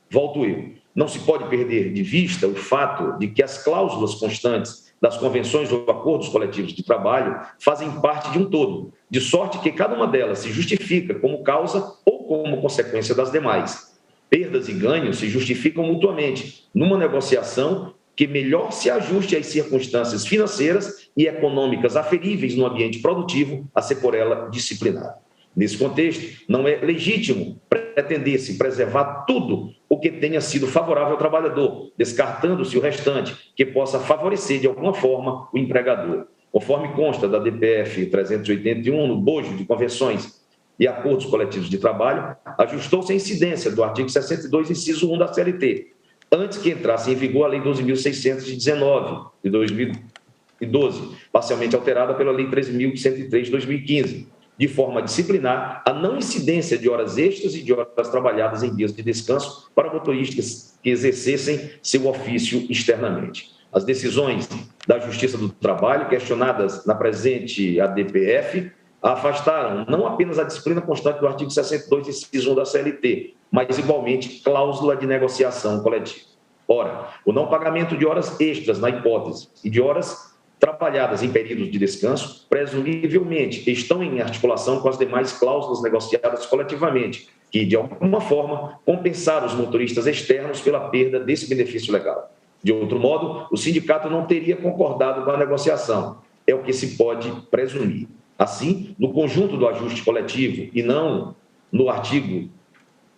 Volto eu. Não se pode perder de vista o fato de que as cláusulas constantes das convenções ou acordos coletivos de trabalho fazem parte de um todo, de sorte que cada uma delas se justifica como causa ou como consequência das demais. Perdas e ganhos se justificam mutuamente numa negociação que melhor se ajuste às circunstâncias financeiras e econômicas aferíveis no ambiente produtivo a ser por ela disciplinado. Nesse contexto, não é legítimo pretender-se preservar tudo o que tenha sido favorável ao trabalhador, descartando-se o restante que possa favorecer de alguma forma o empregador. Conforme consta da DPF 381, no bojo de convenções e acordos coletivos de trabalho, ajustou-se a incidência do artigo 62, inciso 1 da CLT, antes que entrasse em vigor a Lei 12.619, de 2012, parcialmente alterada pela Lei 13.103, de 2015, de forma a disciplinar a não incidência de horas extras e de horas trabalhadas em dias de descanso para motoristas que exercessem seu ofício externamente. As decisões da Justiça do Trabalho, questionadas na presente ADPF, afastaram não apenas a disciplina constante do artigo 62, inciso 1 da CLT, mas igualmente cláusula de negociação coletiva. Ora, o não pagamento de horas extras na hipótese e de horas trabalhadas em períodos de descanso, presumivelmente estão em articulação com as demais cláusulas negociadas coletivamente, que, de alguma forma, compensaram os motoristas externos pela perda desse benefício legal. De outro modo, o sindicato não teria concordado com a negociação, é o que se pode presumir. Assim, no conjunto do ajuste coletivo e não no artigo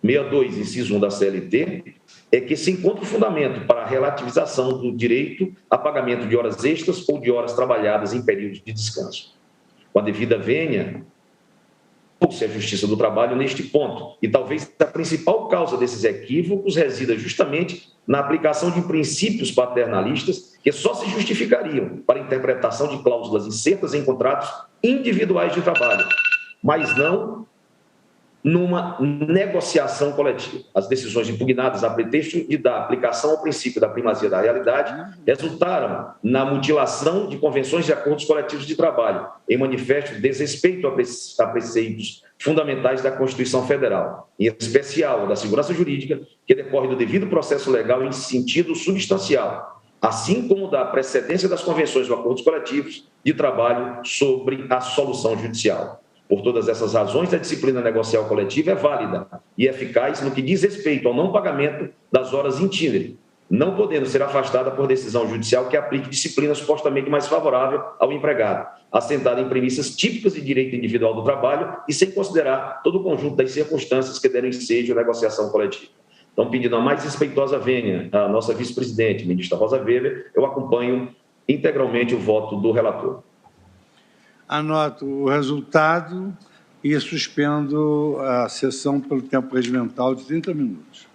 62, inciso 1 da CLT, é que se encontra o fundamento para a relativização do direito a pagamento de horas extras ou de horas trabalhadas em períodos de descanso. Com a devida vênia, a Justiça do Trabalho neste ponto. E talvez a principal causa desses equívocos resida justamente na aplicação de princípios paternalistas que só se justificariam para a interpretação de cláusulas incertas em contratos individuais de trabalho, mas não numa negociação coletiva. As decisões impugnadas a pretexto de dar aplicação ao princípio da primazia da realidade resultaram na mutilação de convenções de acordos coletivos de trabalho, em manifesto desrespeito a preceitos fundamentais da Constituição Federal, em especial da segurança jurídica, que decorre do devido processo legal em sentido substancial, assim como da precedência das convenções ou acordos coletivos de trabalho sobre a solução judicial. Por todas essas razões, a disciplina negocial coletiva é válida e eficaz no que diz respeito ao não pagamento das horas in itinere, não podendo ser afastada por decisão judicial que aplique disciplina supostamente mais favorável ao empregado, assentada em premissas típicas de direito individual do trabalho e sem considerar todo o conjunto das circunstâncias que deram ensejo à negociação coletiva. Então, pedindo a mais respeitosa vênia à nossa vice-presidente, ministra Rosa Weber, eu acompanho integralmente o voto do relator. Anoto o resultado e suspendo a sessão pelo tempo regimental de 30 minutos.